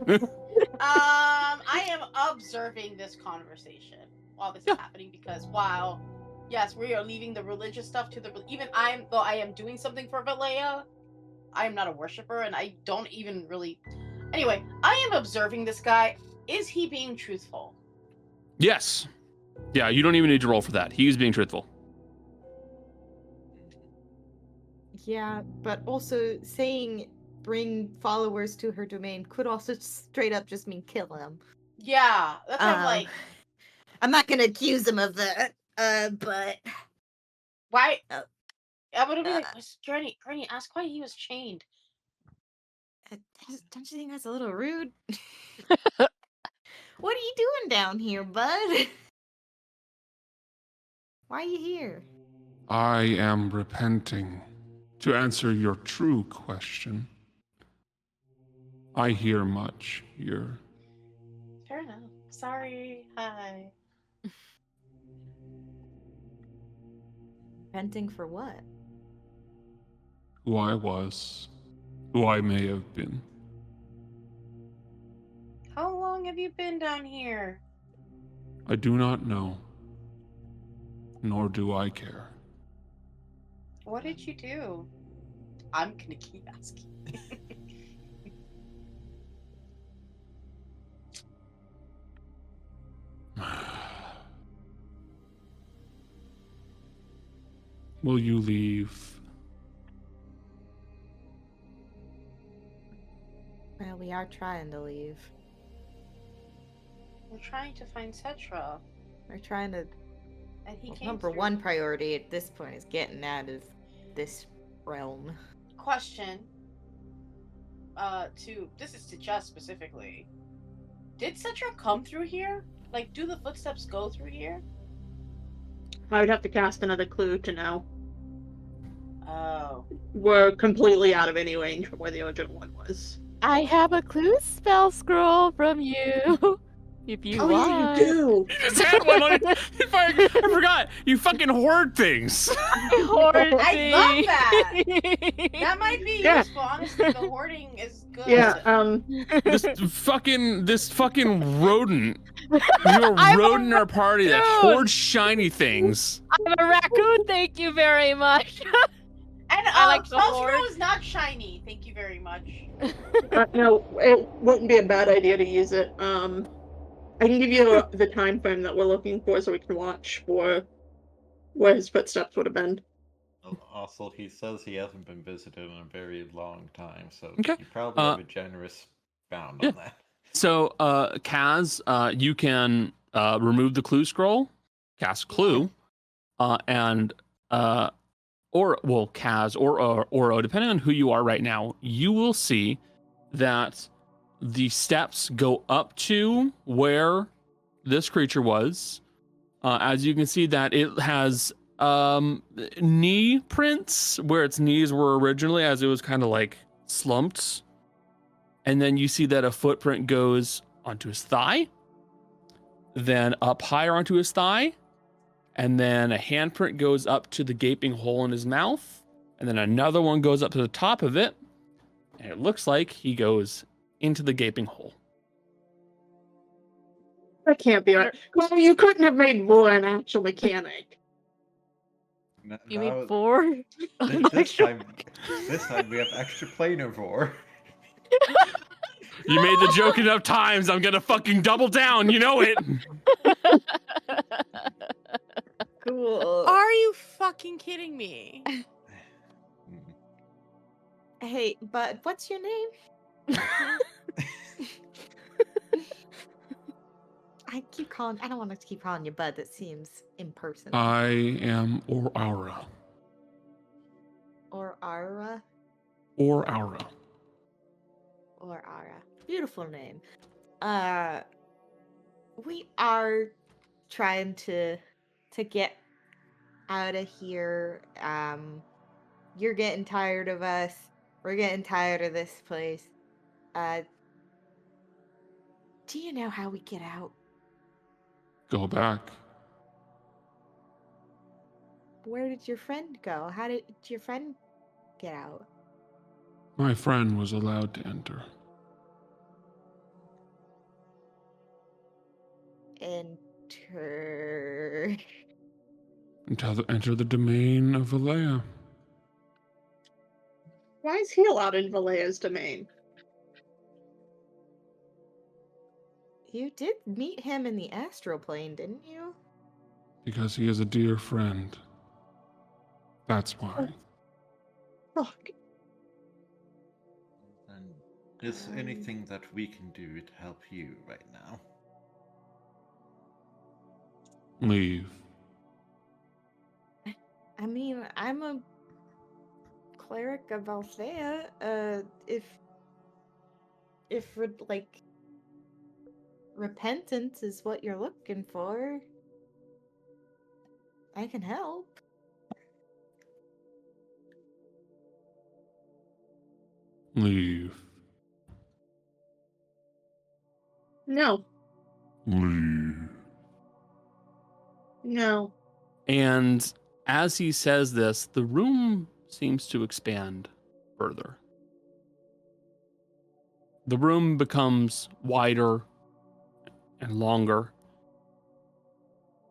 I am observing this conversation while this is happening because while, yes, we are leaving the religious stuff to the though I am doing something for Valea, I am not a worshiper and I don't even really. Anyway, I am observing this guy. Is he being truthful? Yes. Yeah, you don't even need to roll for that. He's being truthful. Yeah, but also saying bring followers to her domain could also straight up just mean kill him. Yeah, that's what I'm like. I'm not gonna accuse him of that, but Why? Uh, I would have been like, Granny, ask why he was chained. don't you think that's a little rude? What are you doing down here, bud? Why are you here? I am repenting. To answer your true question, I hear much here. Fair enough. Sorry. Hi. Repenting for what? Who I was, who I may have been. How long have you been down here? I do not know, nor do I care. What did you do? I'm gonna keep asking. Will you leave? Well, we are trying to leave. We're trying to find Cetra, We're trying to. and he Well, came number through. one priority at this point is getting out of this realm. Question. This is to Jess specifically. Did Cetra come through here? Like, do the footsteps go through here? I would have to cast another clue to know. Oh. We're completely out of any range from where the original one was. I have a clue spell scroll from you. If you want. Yeah, you do. You just had one on it. I forgot. You fucking hoard things. I hoard I love that! things. That might be Yeah. useful. Honestly, the hoarding is good. Yeah, this fucking rodent. You're a rodent in our party that hoards shiny things. I'm a raccoon, thank you very much. And I like the spell hoard. scroll is not shiny. Thank you very much. no, it wouldn't be a bad idea to use it. I can give you the time frame that we're looking for so we can watch for where his footsteps would have been. Also, he says he hasn't been visited in a very long time, so Okay. you probably have a generous bound on that. So, Kaz, you can remove the clue scroll, cast clue, and Kaz or Oro, depending on who you are right now, you will see that the steps go up to where this creature was. As you can see, that it has knee prints where its knees were originally, as it was kind of like slumped. And then you see that a footprint goes onto his thigh, then up higher onto his thigh, and then a handprint goes up to the gaping hole in his mouth, and then another one goes up to the top of it, and it looks like he goes into the gaping hole. That can't be right. Well, you couldn't have made Vor an actual mechanic. You mean 4? This time we have extra planar vor. You made the joke enough times. I'm gonna fucking double down. You know it. Cool. Are you fucking kidding me? Hey, bud, what's your name? I don't want to keep calling you bud. That seems impersonal. I am Aura. Or Ara. Or Aura. Or Ara. Beautiful name. We are trying to get out of here. You're getting tired of us. We're getting tired of this place. Do you know how we get out? Go back. Where did your friend go? How did your friend get out? My friend was allowed to enter. Enter. Enter the domain of Valea. Why is he allowed in Valea's domain? You did meet him in the astral plane, didn't you? Because he is a dear friend. That's why. Fuck. And is anything that we can do to help you right now? Leave. I mean, I'm a cleric of Althea. If like repentance is what you're looking for, I can help. Leave. No. Leave. No. And as he says this, the room seems to expand further. The room becomes wider and longer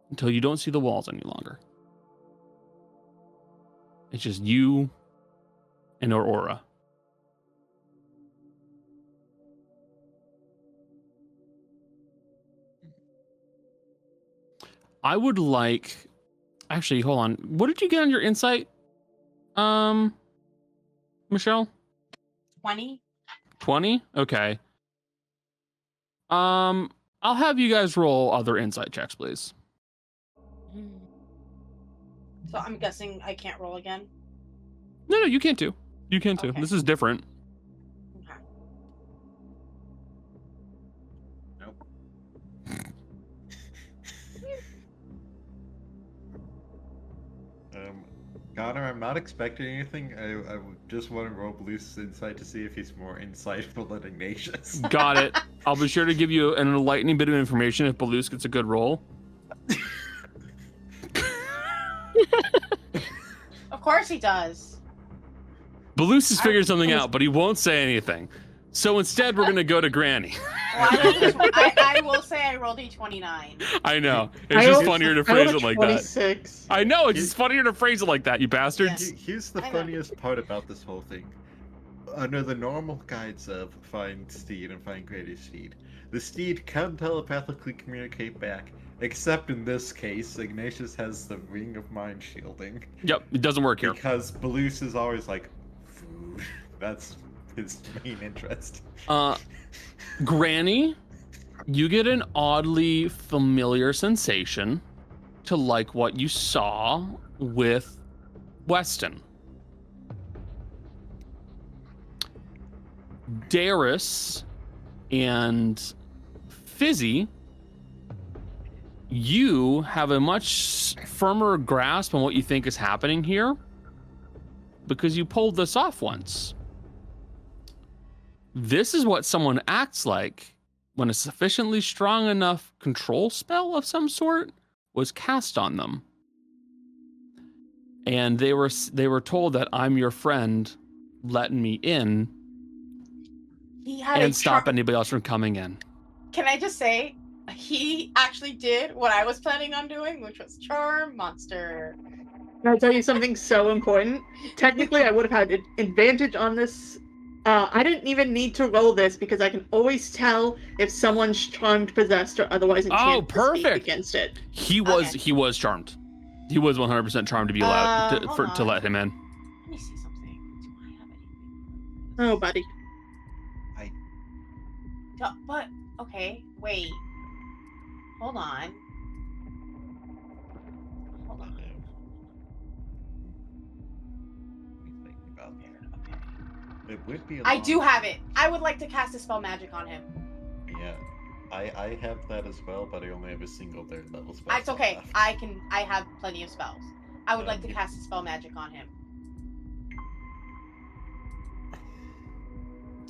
until you don't see the walls any longer. It's just you and Aurora. I would like... Actually, hold on. What did you get on your insight, Michelle? 20. 20? Okay. I'll have you guys roll other insight checks, please. So I'm guessing I can't roll again. No, you can too. You can too. Okay. This is different. Okay. Nope. Connor, I'm not expecting anything. I just want to roll Blue's insight to see if he's more insightful than Ignatius. Got it. I'll be sure to give you an enlightening bit of information if Balus gets a good roll. Of course he does. Balus has figured something out, but he won't say anything. So instead, we're going to go to Granny. Well, I will say I rolled a 29. I know. It's just funnier to phrase it like that. 26. I know. It's just funnier to phrase it like that, you bastards. Here's the I know. funniest part about this whole thing. Under the normal guides of Find Steed and Find Greater Steed, the steed can telepathically communicate back, except in this case, Ignatius has the ring of mind shielding. Yep, it doesn't work here. Because Balus is always like, food. That's his main interest. Granny, you get an oddly familiar sensation to like what you saw with Weston. Darius and Fizzy, you have a much firmer grasp on what you think is happening here because you pulled this off once. This is what someone acts like when a sufficiently strong enough control spell of some sort was cast on them. And they were told that I'm your friend, letting me in He had and a stop charm. anybody else from coming in. Can I just say, he actually did what I was planning on doing, which was charm monster. Can I tell you something so important? Technically, I would have had an advantage on this I didn't even need to roll this because I can always tell if someone's charmed, possessed, or otherwise enchanted to speak perfect. against it. He was Okay. he was charmed. He was 100% charmed to be allowed Hold to on. let him in. Let me see something. Do I have anything? Oh, buddy. But okay, wait. Hold on. Hold on. Let me think about Okay. that. It would be. I do have it. I would like to cast a spell magic on him. Yeah, I have that as well, but I only have a single third level spell. It's okay. left. I have plenty of spells. I would like to you- cast a spell magic on him.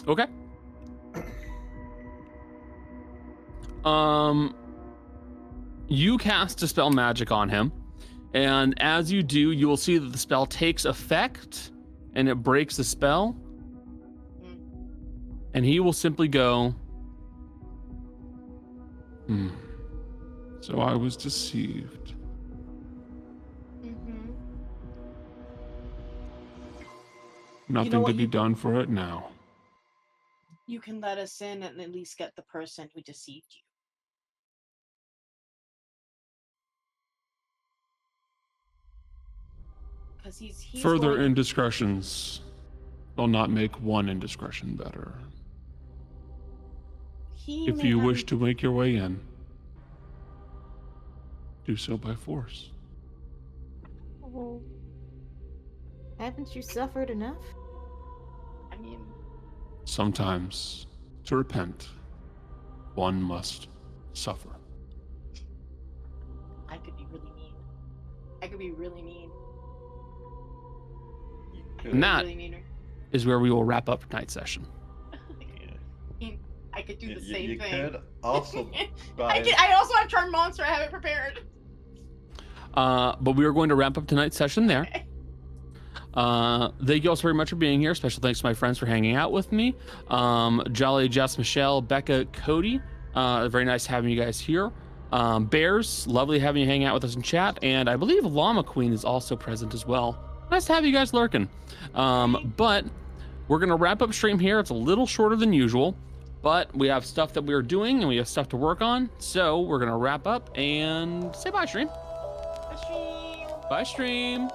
Okay. You cast a spell magic on him, and as you do, you will see that the spell takes effect, and it breaks the spell, and he will simply go. So I was deceived. Mm-hmm. Nothing what to be done for it now. You can let us in and at least get the person who deceived you. Because he's Further going... indiscretions will not make one indiscretion better. If you wish to make your way in, do so by force. Oh. Haven't you suffered enough? I mean, Sometimes, to repent, one must suffer. I could be really mean. I could be really mean. You I could- could be Not- really meaner. Is where we will wrap up tonight's session. I could do the you same thing. could also I also have Charmed Monster. I have it prepared. But we are going to wrap up tonight's session there. Thank you all so very much for being here. Special thanks to my friends for hanging out with me. Jolly, Jess, Michelle, Becca, Cody. Very nice having you guys here. Bears, lovely having you hang out with us in chat. And I believe Llama Queen is also present as well. Nice to have you guys lurking. But we're going to wrap up stream here. It's a little shorter than usual, but we have stuff that we're doing and we have stuff to work on. So we're going to wrap up and say bye, stream. Bye, stream. Bye, stream.